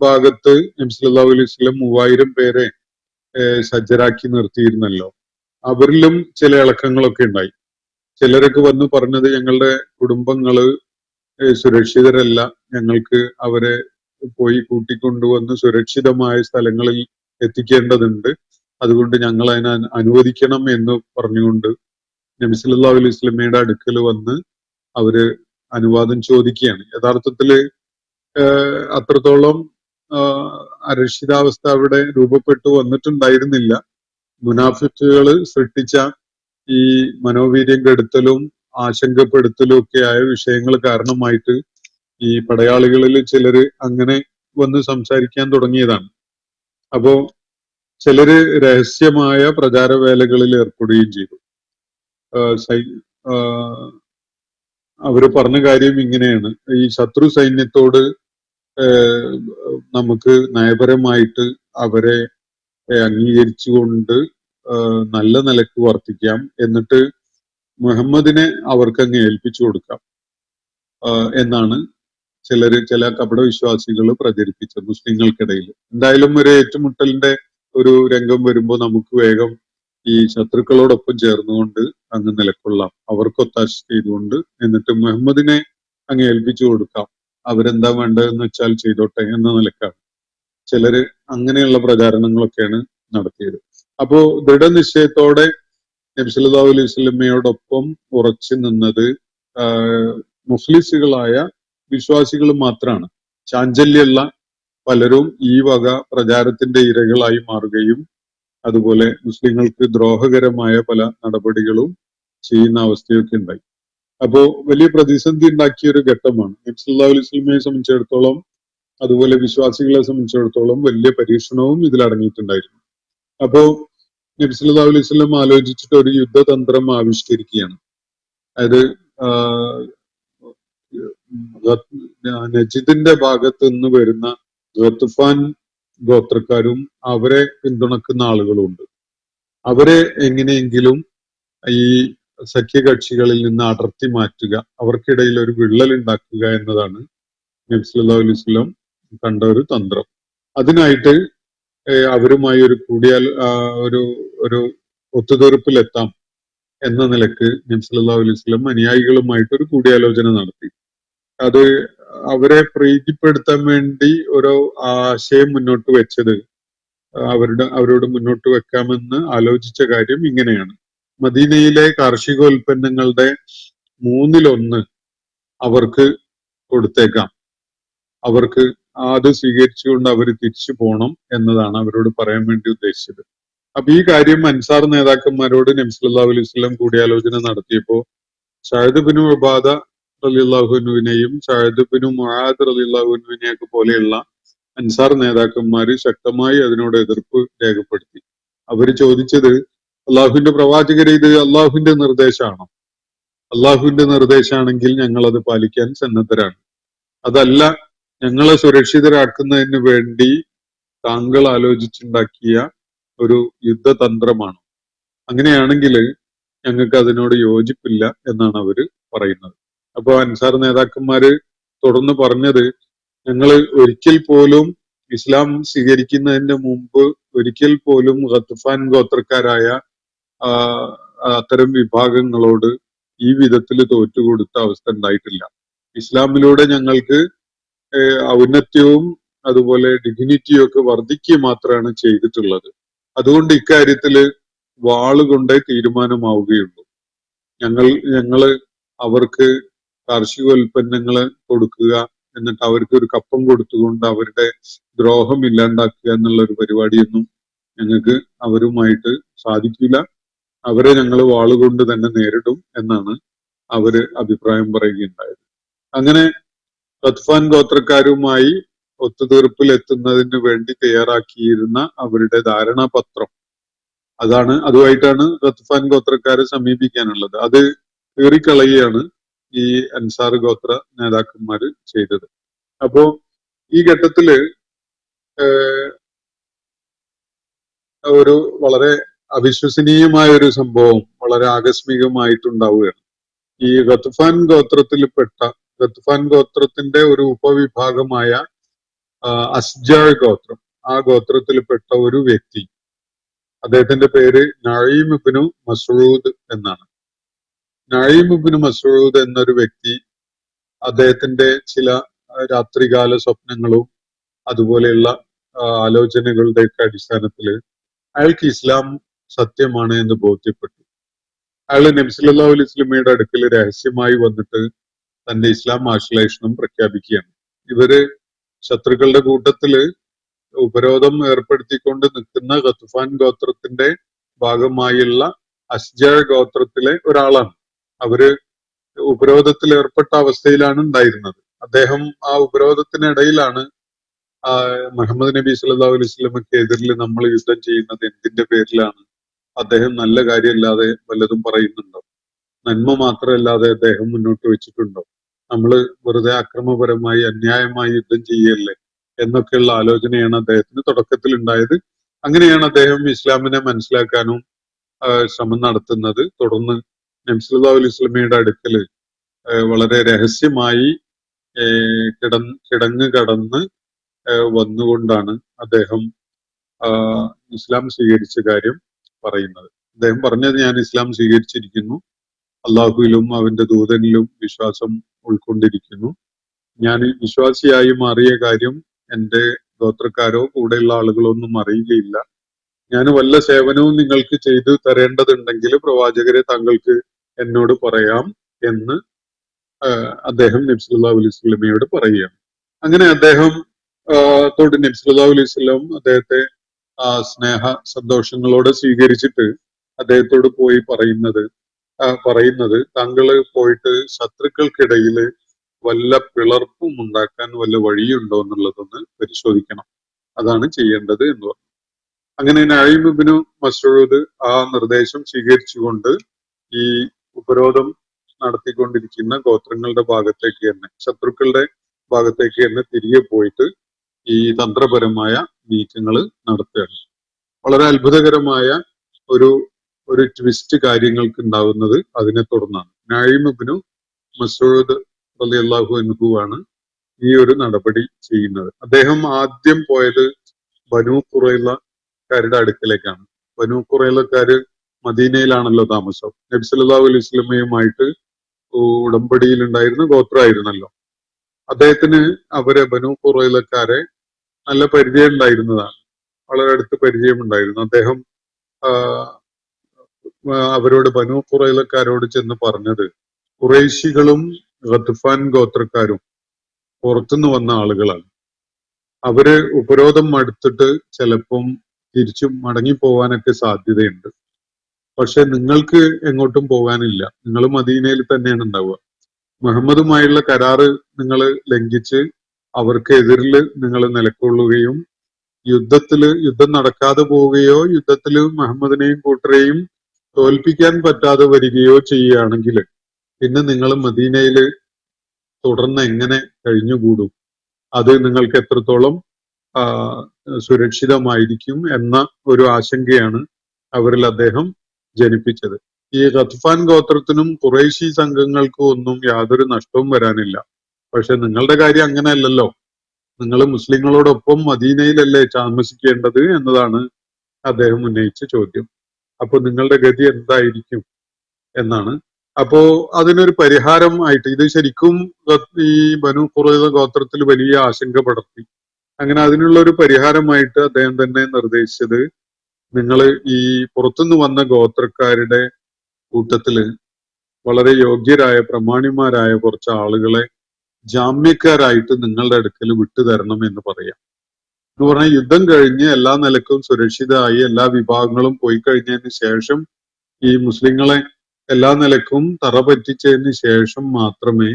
ഭാഗത്ത് നബി സല്ലല്ലാഹു അലൈഹി വസല്ലം 3000 പേരെ സജ്ജരാക്കി നിർത്തിയിരുന്നല്ലോ. അവരിലും ചില ഇളക്കങ്ങളൊക്കെ ഉണ്ടായി. ചിലരൊക്കെ വന്ന് പറഞ്ഞത് ഞങ്ങളുടെ കുടുംബങ്ങള് സുരക്ഷിതരല്ല, ഞങ്ങൾക്ക് അവരെ പോയി കൂട്ടിക്കൊണ്ടുവന്ന് സുരക്ഷിതമായ സ്ഥലങ്ങളിൽ എത്തിക്കേണ്ടതുണ്ട്, അതുകൊണ്ട് ഞങ്ങൾ അതിനെ അനുവദിക്കണം എന്ന് പറഞ്ഞുകൊണ്ട് നബി സല്ലല്ലാഹു അലൈഹി വസല്ലമയുടെ അടുക്കൽ വന്ന് അവര് അനുവാദം ചോദിക്കുകയാണ്. യഥാർത്ഥത്തില് അത്രത്തോളം അരക്ഷിതാവസ്ഥ അവിടെ രൂപപ്പെട്ടു വന്നിട്ടുണ്ടായിരുന്നില്ല. മുനാഫിക്കുകൾ സൃഷ്ടിച്ച ഈ മനോവീര്യം കെടുത്തലും ആശങ്കപ്പെടുത്തലും ഒക്കെ ആയ വിഷയങ്ങൾ കാരണമായിട്ട് ഈ പടയാളികളിൽ ചിലര് അങ്ങനെ വന്ന് സംസാരിക്കാൻ തുടങ്ങിയതാണ്. അപ്പോ ചിലര് രഹസ്യമായ പ്രചാരവേലകളിൽ ഏർപ്പെടുകയും ചെയ്തു. അവര് പറഞ്ഞ കാര്യം ഇങ്ങനെയാണ്: ഈ ശത്രു സൈന്യത്തോട് നമുക്ക് നയപരമായിട്ട് അവരെ അംഗീകരിച്ചുകൊണ്ട് നല്ല നിലക്ക് വർത്തിക്കാം, എന്നിട്ട് മുഹമ്മദിനെ അവർക്കങ്ങ് ഏൽപ്പിച്ചു കൊടുക്കാം എന്നാണ് ചില കപട വിശ്വാസികൾ പ്രചരിപ്പിച്ചത് മുസ്ലിങ്ങൾക്കിടയിൽ. എന്തായാലും ഒരു ഏറ്റുമുട്ടലിന്റെ ഒരു രംഗം വരുമ്പോൾ നമുക്ക് വേഗം ഈ ശത്രുക്കളോടൊപ്പം ചേർന്നുകൊണ്ട് അങ്ങ് നിലക്കൊള്ളാം, അവർക്ക് ഒത്താശ ചെയ്തുകൊണ്ട്, എന്നിട്ട് മുഹമ്മദിനെ അങ്ങ് ഏൽപ്പിച്ചു കൊടുക്കാം, അവരെന്താ വേണ്ടതെന്ന് വെച്ചാൽ ചെയ്തോട്ടെ എന്ന നിലക്കാണ് ചിലര് അങ്ങനെയുള്ള പ്രചാരണങ്ങളൊക്കെയാണ് നടത്തിയത്. അപ്പോ ദൃഢനിശ്ചയത്തോടെ നബി സല്ലല്ലാഹു അലൈഹി വസല്ലമയോടൊപ്പം ഉറച്ചു നിന്നത് മുഖ്ലിസുകളായ വിശ്വാസികൾ മാത്രമാണ്. ചാഞ്ചല്യമുള്ള പലരും ഈ വക പ്രചാരത്തിന്റെ ഇരകളായി മാറുകയും അതുപോലെ മുസ്ലിങ്ങൾക്ക് ദ്രോഹകരമായ പല നടപടികളും ചെയ്യുന്ന അവസ്ഥയൊക്കെ ഉണ്ടായി. അപ്പോ വലിയ പ്രതിസന്ധി ഉണ്ടാക്കിയ ഒരു ഘട്ടമാണ്. നബി സല്ലല്ലാഹു അലൈഹി വസല്ലമയെ സംബന്ധിച്ചിടത്തോളം അതുപോലെ വിശ്വാസികളെ സംബന്ധിച്ചിടത്തോളം വലിയ പരീക്ഷണവും ഇതിൽ അടങ്ങിയിട്ടുണ്ടായിരുന്നു. അപ്പോ നബി സല്ലല്ലാഹു അലൈഹി വസല്ലം ആലോചിച്ചിട്ട് ഒരു യുദ്ധതന്ത്രം ആവിഷ്കരിക്കുകയാണ്. അതായത് നജിദിന്റെ ഭാഗത്ത് നിന്ന് വരുന്ന ഗത്ഫാൻ ഗോത്രക്കാരും അവരെ പിന്തുണക്കുന്ന ആളുകളുണ്ട്. അവരെ എങ്ങനെയെങ്കിലും ഈ സഖ്യകക്ഷികളിൽ നിന്ന് അടർത്തി മാറ്റുക, അവർക്കിടയിൽ ഒരു വിള്ളൽ ഉണ്ടാക്കുക എന്നതാണ് നബി സല്ലല്ലാഹു അലൈഹി വസല്ലം കണ്ട ഒരു തന്ത്രം. അതിനായിട്ട് അവരുമായി ഒരു ഒരു ഒത്തുതീർപ്പിലെത്താം എന്ന നിലക്ക് നബി സല്ലല്ലാഹു അലൈഹി വസല്ലം അനുയായികളുമായിട്ട് ഒരു കൂടിയാലോചന നടത്തി. അത് അവരെ പ്രീതിപ്പെടുത്താൻ വേണ്ടി ഒരു ആശയം മുന്നോട്ട് വെച്ചത് അവരോട് മുന്നോട്ട് വെക്കാമെന്ന് ആലോചിച്ച കാര്യം ഇങ്ങനെയാണ്. മദീനയിലെ കാർഷികോൽപ്പന്നങ്ങളുടെ 1/3 അവർക്ക് കൊടുത്തേക്കാം, അവർക്ക് അത് സ്വീകരിച്ചുകൊണ്ട് അവർ തിരിച്ചു പോകണം എന്നതാണ് അവരോട് പറയാൻ വേണ്ടി ഉദ്ദേശിച്ചത്. അപ്പൊ ഈ കാര്യം അൻസാർ നേതാക്കന്മാരോട് നബി സല്ലല്ലാഹു അലൈഹി വസല്ലം കൂടിയാലോചന നടത്തിയപ്പോ സഅദ് ബിൻ ഉബാദ റളിയല്ലാഹു അൻഹുവിനെയും സഅദ് ബിൻ മുആദ് റളിയല്ലാഹു അൻഹുവിനെയൊക്കെ പോലെയുള്ള അൻസാർ നേതാക്കന്മാര് ശക്തമായി അതിനോട് എതിർപ്പ് രേഖപ്പെടുത്തി. അവര് ചോദിച്ചത്, അള്ളാഹുവിന്റെ പ്രവാചകരെ, ഇത് അള്ളാഹുവിന്റെ നിർദ്ദേശമാണോ? അള്ളാഹുവിന്റെ നിർദ്ദേശമാണെങ്കിൽ ഞങ്ങൾ അത് പാലിക്കാൻ സന്നദ്ധരാണ്. അതല്ല ഞങ്ങളെ സുരക്ഷിതരാക്കുന്നതിന് വേണ്ടി താങ്കൾ ആലോചിച്ചുണ്ടാക്കിയ ഒരു യുദ്ധതന്ത്രമാണ്. അങ്ങനെയാണെങ്കിൽ ഞങ്ങൾക്ക് അതിനോട് യോജിപ്പില്ല എന്നാണ് അവര് പറയുന്നത്. അപ്പൊ അൻസാർ നേതാക്കന്മാര് തുടർന്ന് പറഞ്ഞത്, ഞങ്ങൾ ഒരിക്കൽ പോലും ഇസ്ലാം സ്വീകരിക്കുന്നതിന് മുമ്പ് ഒരിക്കൽ പോലും ഗത്ഫാൻ ഗോത്രക്കാരായ അത്തരം വിഭാഗങ്ങളോട് ഈ വിധത്തിൽ തോറ്റുകൊടുത്ത അവസ്ഥ ഉണ്ടായിട്ടില്ല. ഇസ്ലാമിലൂടെ ഞങ്ങൾക്ക് ഔന്നത്യവും അതുപോലെ ഡിഗ്നിറ്റിയും ഒക്കെ വർദ്ധിക്കുക മാത്രമാണ് ചെയ്തിട്ടുള്ളത്. അതുകൊണ്ട് ഇക്കാര്യത്തില് വാളുകൊണ്ടേ തീരുമാനമാവുകയുള്ളൂ. ഞങ്ങള് അവർക്ക് കാർഷികോൽപ്പന്നങ്ങൾ കൊടുക്കുക, എന്നിട്ട് അവർക്ക് ഒരു കപ്പം കൊടുത്തുകൊണ്ട് അവരുടെ ദ്രോഹം ഇല്ലാണ്ടാക്കുക എന്നുള്ള ഒരു പരിപാടിയൊന്നും ഞങ്ങൾക്ക് അവരുമായിട്ട് സാധിക്കില്ല. അവരെ ഞങ്ങൾ വാളുകൊണ്ട് തന്നെ നേരിടും എന്നാണ് അവര് അഭിപ്രായം പറയുകയുണ്ടായത്. അങ്ങനെ ഗത്ഫാൻ ഗോത്രക്കാരുമായി ഒത്തുതീർപ്പിൽ എത്തുന്നതിന് വേണ്ടി തയ്യാറാക്കിയിരുന്ന അവരുടെ ധാരണാപത്രം അതുമായിട്ടാണ് ഗത്ഫാൻ ഗോത്രക്കാരെ സമീപിക്കാനുള്ളത്. അത് കീറിക്കളയുകയാണ് ഈ അൻസാർ ഗോത്ര നേതാക്കന്മാര് ചെയ്തത്. അപ്പോ ഈ ഘട്ടത്തില് ഒരു വളരെ അവിശ്വസനീയമായ ഒരു സംഭവം വളരെ ആകസ്മികമായിട്ടുണ്ടാവുകയാണ്. ഈ ഗത്ഫാൻ ഗോത്രത്തിന്റെ ഒരു ഉപവിഭാഗമായ അസ്ജാർ ഗോത്രം, ആ ഗോത്രത്തിൽപ്പെട്ട ഒരു വ്യക്തി, അദ്ദേഹത്തിന്റെ പേര് നഈം ഇബ്നു മസ്ഊദ് എന്നാണ്. നഈം ഇബ്നു മസ്ഊദ് എന്നൊരു വ്യക്തി, അദ്ദേഹത്തിന്റെ ചില രാത്രികാല സ്വപ്നങ്ങളും അതുപോലെയുള്ള ആലോചനകളുടെയൊക്കെ അടിസ്ഥാനത്തില് അയാൾക്ക് ഇസ്ലാം സത്യമാണ് എന്ന് ബോധ്യപ്പെട്ടു. അയാൾ നബി സല്ലല്ലാഹു അലൈഹി വസല്ലമയുടെ അടുക്കൽ രഹസ്യമായി വന്നിട്ട് തന്റെ ഇസ്ലാം ആശ്ലേഷണം പ്രഖ്യാപിക്കുകയാണ്. ഇവര് ശത്രുക്കളുടെ കൂട്ടത്തില് ഉപരോധം ഏർപ്പെടുത്തിക്കൊണ്ട് നിൽക്കുന്ന ഗത്ഫാൻ ഗോത്രത്തിന്റെ ഭാഗമായുള്ള അസ്ജർ ഗോത്രത്തിലെ ഒരാളാണ്. അവര് ഉപരോധത്തിൽ ഏർപ്പെട്ട അവസ്ഥയിലാണ് ഉണ്ടായിരുന്നത്. അദ്ദേഹം ആ ഉപരോധത്തിനിടയിലാണ് മുഹമ്മദ് നബി സല്ലല്ലാഹു അലൈഹി വസല്ലമക്ക് എതിരിൽ നമ്മൾ യുദ്ധം ചെയ്യുന്നത് എന്തിന്റെ പേരിലാണ്? അദ്ദേഹം നല്ല കാര്യമല്ലാതെ വല്ലതും പറയുന്നുണ്ടോ? നന്മ മാത്രമല്ലാതെ അദ്ദേഹം മുന്നോട്ട് വെച്ചിട്ടുണ്ടോ? നമ്മൾ വെറുതെ അക്രമപരമായി അന്യായമായി യുദ്ധം ചെയ്യല്ലേ എന്നൊക്കെയുള്ള ആലോചനയാണ് അദ്ദേഹത്തിന് തുടക്കത്തിൽ ഉണ്ടായത്. അങ്ങനെയാണ് അദ്ദേഹം ഇസ്ലാമിനെ മനസ്സിലാക്കാനും ശ്രമം നടത്തുന്നത്. തുടർന്ന് നബി സല്ലല്ലാഹു അലൈഹി വസല്ലമയുടെ അടുക്കല് വളരെ രഹസ്യമായി കിടങ്ങ് കടന്ന് വന്നുകൊണ്ടാണ് അദ്ദേഹം ഇസ്ലാം സ്വീകരിച്ച കാര്യം പറയുന്നത്. അദ്ദേഹം പറഞ്ഞത്, ഞാൻ ഇസ്ലാം സ്വീകരിച്ചിരിക്കുന്നു, അള്ളാഹുവിലും അവന്റെ ദൂതനിലും വിശ്വാസം ഉൾക്കൊണ്ടിരിക്കുന്നു. ഞാൻ വിശ്വാസിയായി മാറിയ കാര്യം എന്റെ ഗോത്രക്കാരോ കൂടെയുള്ള ആളുകളോ ഒന്നും അറിയുകയില്ല. ഞാൻ വല്ല സേവനവും നിങ്ങൾക്ക് ചെയ്തു തരേണ്ടതുണ്ടെങ്കിൽ പ്രവാചകരെ താങ്കൾക്ക് എന്നോട് പറയാം എന്ന് അദ്ദേഹം നബി സല്ലല്ലാഹു അലൈഹി വസല്ലമയോട് പറയുകയാണ്. അങ്ങനെ അദ്ദേഹം നബി സല്ലല്ലാഹു അലൈഹി വസല്ലം അദ്ദേഹത്തെ സ്നേഹ സന്തോഷങ്ങളോടെ സ്വീകരിച്ചിട്ട് അദ്ദേഹത്തോട് പോയി പറയുന്നത് താങ്കൾ പോയിട്ട് ശത്രുക്കൾക്കിടയിൽ വല്ല പിളർപ്പും ഉണ്ടാക്കാൻ വല്ല വഴിയുണ്ടോ എന്നുള്ളതൊന്ന് പരിശോധിക്കണം. അതാണ് ചെയ്യേണ്ടത് എന്ന് പറഞ്ഞു. അങ്ങനെ നഈം ഇബ്നു മസ്ഊദ് ആ നിർദ്ദേശം സ്വീകരിച്ചുകൊണ്ട് ഈ ഉപരോധം നടത്തിക്കൊണ്ടിരിക്കുന്ന ഗോത്രങ്ങളുടെ ഭാഗത്തേക്ക് തന്നെ, ശത്രുക്കളുടെ ഭാഗത്തേക്ക് തന്നെ തിരികെ പോയിട്ട് ഈ തന്ത്രപരമായ നീക്കങ്ങൾ നടത്തുകയാണ്. വളരെ അത്ഭുതകരമായ ഒരു ഒരു ട്വിസ്റ്റ് കാര്യങ്ങൾക്ക് ഉണ്ടാവുന്നത് അതിനെ തുടർന്നാണ്. നഈം ഇബ്നു മസ്ഊദ് റളിയല്ലാഹു അൻഹു ആണ് ഈ ഒരു നടപടി ചെയ്യുന്നത്. അദ്ദേഹം ആദ്യം പോയത് ബനൂ ഖുറൈളക്കാരുടെ അടുക്കലേക്കാണ്. ബനൂ ഖുറൈളക്കാര് മദീനയിലാണല്ലോ താമസം. നബി സല്ലല്ലാഹു അലൈഹി വസല്ലമയുമായിട്ട് ഉടമ്പടിയിൽ ഉണ്ടായിരുന്ന ഗോത്രമായിരുന്നല്ലോ. അദ്ദേഹത്തിന് അവരെ ബനൂ ഖുറൈളക്കാരെ നല്ല പരിചയം ഉണ്ടായിരുന്നതാണ്. വളരെ അടുത്ത് പരിചയമുണ്ടായിരുന്നു. അദ്ദേഹം അവരോട് ബനൂ ഖുറൈളക്കാരോട് ചെന്ന് പറഞ്ഞത്, ഖുറൈശികളും ഗത്ഫാൻ ഗോത്രക്കാരും പുറത്തുനിന്ന് വന്ന ആളുകളാണ്. അവര് ഉപരോധം മടുത്തിട്ട് ചിലപ്പം തിരിച്ചു മടങ്ങി പോവാനൊക്കെ സാധ്യതയുണ്ട്. പക്ഷെ നിങ്ങൾക്ക് എങ്ങോട്ടും പോകാനില്ല. നിങ്ങൾ മദീനയിൽ തന്നെയാണ് ഉണ്ടാവുക. മുഹമ്മദുമായുള്ള കരാറ് നിങ്ങൾ ലംഘിച്ച് അവർക്ക് എതിരിൽ നിങ്ങൾ നിലകൊള്ളുകയും യുദ്ധം നടക്കാതെ പോവുകയോ യുദ്ധത്തിൽ മുഹമ്മദിനെയും കൂട്ടരെയും തോൽപ്പിക്കാൻ പറ്റാതെ വരികയോ ചെയ്യുകയാണെങ്കിൽ പിന്നെ നിങ്ങൾ മദീനയിൽ തുടർന്ന് എങ്ങനെ കഴിഞ്ഞുകൂടും? അത് നിങ്ങൾക്ക് എത്രത്തോളം സുരക്ഷിതമായിരിക്കും എന്ന ഒരു ആശങ്കയാണ് അവരിൽ അദ്ദേഹം ജനിപ്പിച്ചത്. ഈ ഗത്ഫാൻ ഗോത്രത്തിനും ഖുറൈശി സംഘങ്ങൾക്കും ഒന്നും യാതൊരു നഷ്ടവും വരാനില്ല. പക്ഷെ നിങ്ങളുടെ കാര്യം അങ്ങനെയല്ലല്ലോ. നിങ്ങൾ മുസ്ലിങ്ങളോടൊപ്പം മദീനയിലല്ലേ താമസിക്കേണ്ടത് എന്നതാണ് അദ്ദേഹം ഉന്നയിച്ച ചോദ്യം. അപ്പൊ നിങ്ങളുടെ ഗതി എന്തായിരിക്കും എന്നാണ്. അപ്പോ അതിനൊരു പരിഹാരം ആയിട്ട് ഇത് ശരിക്കും ഈ ബനൂ ഖുറൈള ഗോത്രത്തിൽ വലിയ ആശങ്ക പടർത്തി. അങ്ങനെ അതിനുള്ള ഒരു പരിഹാരമായിട്ട് അദ്ദേഹം തന്നെ നിർദ്ദേശിച്ചത്, നിങ്ങൾ ഈ പുറത്തുനിന്ന് വന്ന ഗോത്രക്കാരുടെ കൂട്ടത്തില് വളരെ യോഗ്യരായ പ്രമാണിമാരായ കുറച്ച് ആളുകളെ ജാമ്യക്കാരായിട്ട് നിങ്ങളുടെ അടുക്കൽ വിട്ടുതരണം എന്ന് പറയാം. എന്ന് പറഞ്ഞാൽ യുദ്ധം കഴിഞ്ഞ് എല്ലാ നിലക്കും സുരക്ഷിതമായി എല്ലാ വിഭാഗങ്ങളും പോയി കഴിഞ്ഞതിന് ശേഷം ഈ മുസ്ലിങ്ങളെ എല്ലാ നിലക്കും തറ പറ്റിച്ചതിന് ശേഷം മാത്രമേ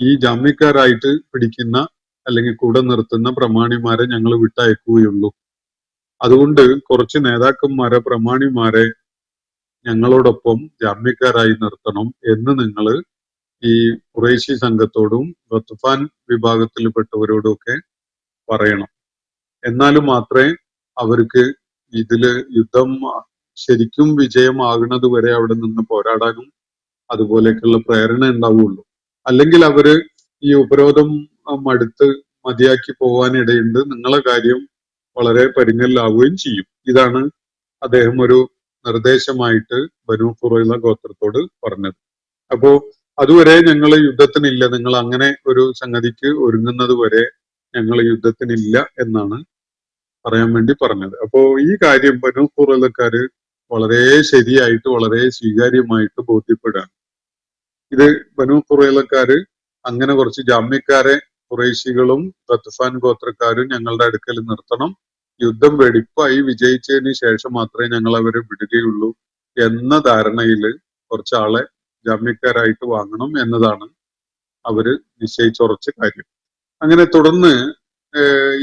ഈ ജാമ്യക്കാരായിട്ട് പിടിക്കുന്ന അല്ലെങ്കിൽ കൂടെ നിർത്തുന്ന പ്രമാണിമാരെ ഞങ്ങൾ വിട്ടയക്കുകയുള്ളൂ. അതുകൊണ്ട് കുറച്ച് നേതാക്കന്മാരെ പ്രമാണിമാരെ ഞങ്ങളോടൊപ്പം ജാമ്യക്കാരായി നിർത്തണം എന്ന് നിങ്ങൾ ഈ ഖുറൈശി സംഘത്തോടും ഗത്ഫാൻ വിഭാഗത്തിൽപ്പെട്ടവരോടും ഒക്കെ പറയണം. എന്നാലും മാത്രമേ അവർക്ക് ഇതില് യുദ്ധം ശരിക്കും വിജയമാകുന്നത് വരെ അവിടെ നിന്ന് പോരാടാനും അതുപോലെയൊക്കെയുള്ള പ്രേരണ ഉണ്ടാവുള്ളൂ. അല്ലെങ്കിൽ അവര് ഈ ഉപരോധം മടുത്ത് മതിയാക്കി പോവാനിടയുണ്ട്. നിങ്ങളെ കാര്യം വളരെ പരിങ്ങലിലാവുകയും ചെയ്യും. ഇതാണ് അദ്ദേഹം ഒരു നിർദ്ദേശമായിട്ട് ബനൂ ഖുറൈള ഗോത്രത്തോട് പറഞ്ഞത്. അപ്പോ അതുവരെ ഞങ്ങൾ യുദ്ധത്തിനില്ല, നിങ്ങൾ അങ്ങനെ ഒരു സംഗതിക്ക് ഒരുങ്ങുന്നത് വരെ ഞങ്ങൾ യുദ്ധത്തിനില്ല എന്നാണ് പറയാൻ വേണ്ടി പറഞ്ഞത്. അപ്പോ ഈ കാര്യം ബനൂ ഖുറൈളക്കാര് വളരെ ശരിയായിട്ട് വളരെ സ്വീകാര്യമായിട്ട് ബോധ്യപ്പെടുകയാണ്. ഇത് ബനൂ ഖുറൈളക്കാര് അങ്ങനെ കുറച്ച് ജാമ്യക്കാരെ ഖുറൈശികളും ഗത്ഫാൻ ഗോത്രക്കാരും ഞങ്ങളുടെ അടുക്കൽ നിർത്തണം, യുദ്ധം വെടിപ്പായി വിജയിച്ചതിന് ശേഷം മാത്രമേ ഞങ്ങൾ അവരെ വിടുകയുള്ളൂ എന്ന ധാരണയിൽ കുറച്ചാളെ ജാമ്യക്കാരായിട്ട് വാങ്ങണം എന്നതാണ് അവര് നിശ്ചയിച്ചുറച്ച കാര്യം. അങ്ങനെ തുടർന്ന്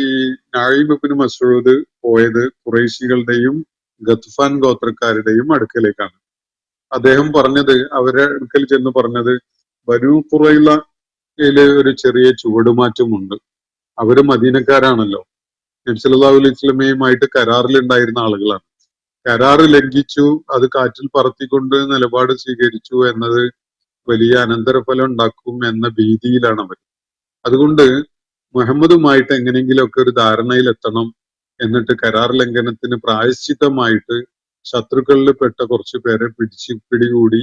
ഈ നഈം ഇബ്നു മസ്ഊദ് പോയത് ഖുറൈശികളുടെയും ഗത്ഫാൻ ഗോത്രക്കാരുടെയും അടുക്കലേക്കാണ്. അദ്ദേഹം പറഞ്ഞത്, അവരെ അടുക്കൽ ചെന്ന് പറഞ്ഞത്, ബനൂ ഖുറൈളയില് ഒരു ചെറിയ ചുവടുമാറ്റമുണ്ട്. അവര് മദീനക്കാരാണല്ലോ, നബി സല്ലല്ലാഹു അലൈഹി വസല്ലമയുമായിട്ട് കരാറിലുണ്ടായിരുന്ന ആളുകളാണ്. കരാറ് ലംഘിച്ചു, അത് കാറ്റിൽ പറത്തിക്കൊണ്ട് നിലപാട് സ്വീകരിച്ചു എന്നത് വലിയ അനന്തരഫലം ഉണ്ടാക്കും എന്ന ഭീതിയിലാണ് അവർ. അതുകൊണ്ട് മുഹമ്മദുമായിട്ട് എങ്ങനെയെങ്കിലുമൊക്കെ ഒരു ധാരണയിലെത്തണം, എന്നിട്ട് കരാർ ലംഘനത്തിന് പ്രായശ്ചിത്തമായിട്ട് ശത്രുക്കളിൽ പെട്ട കുറച്ച് പേരെ പിടികൂടി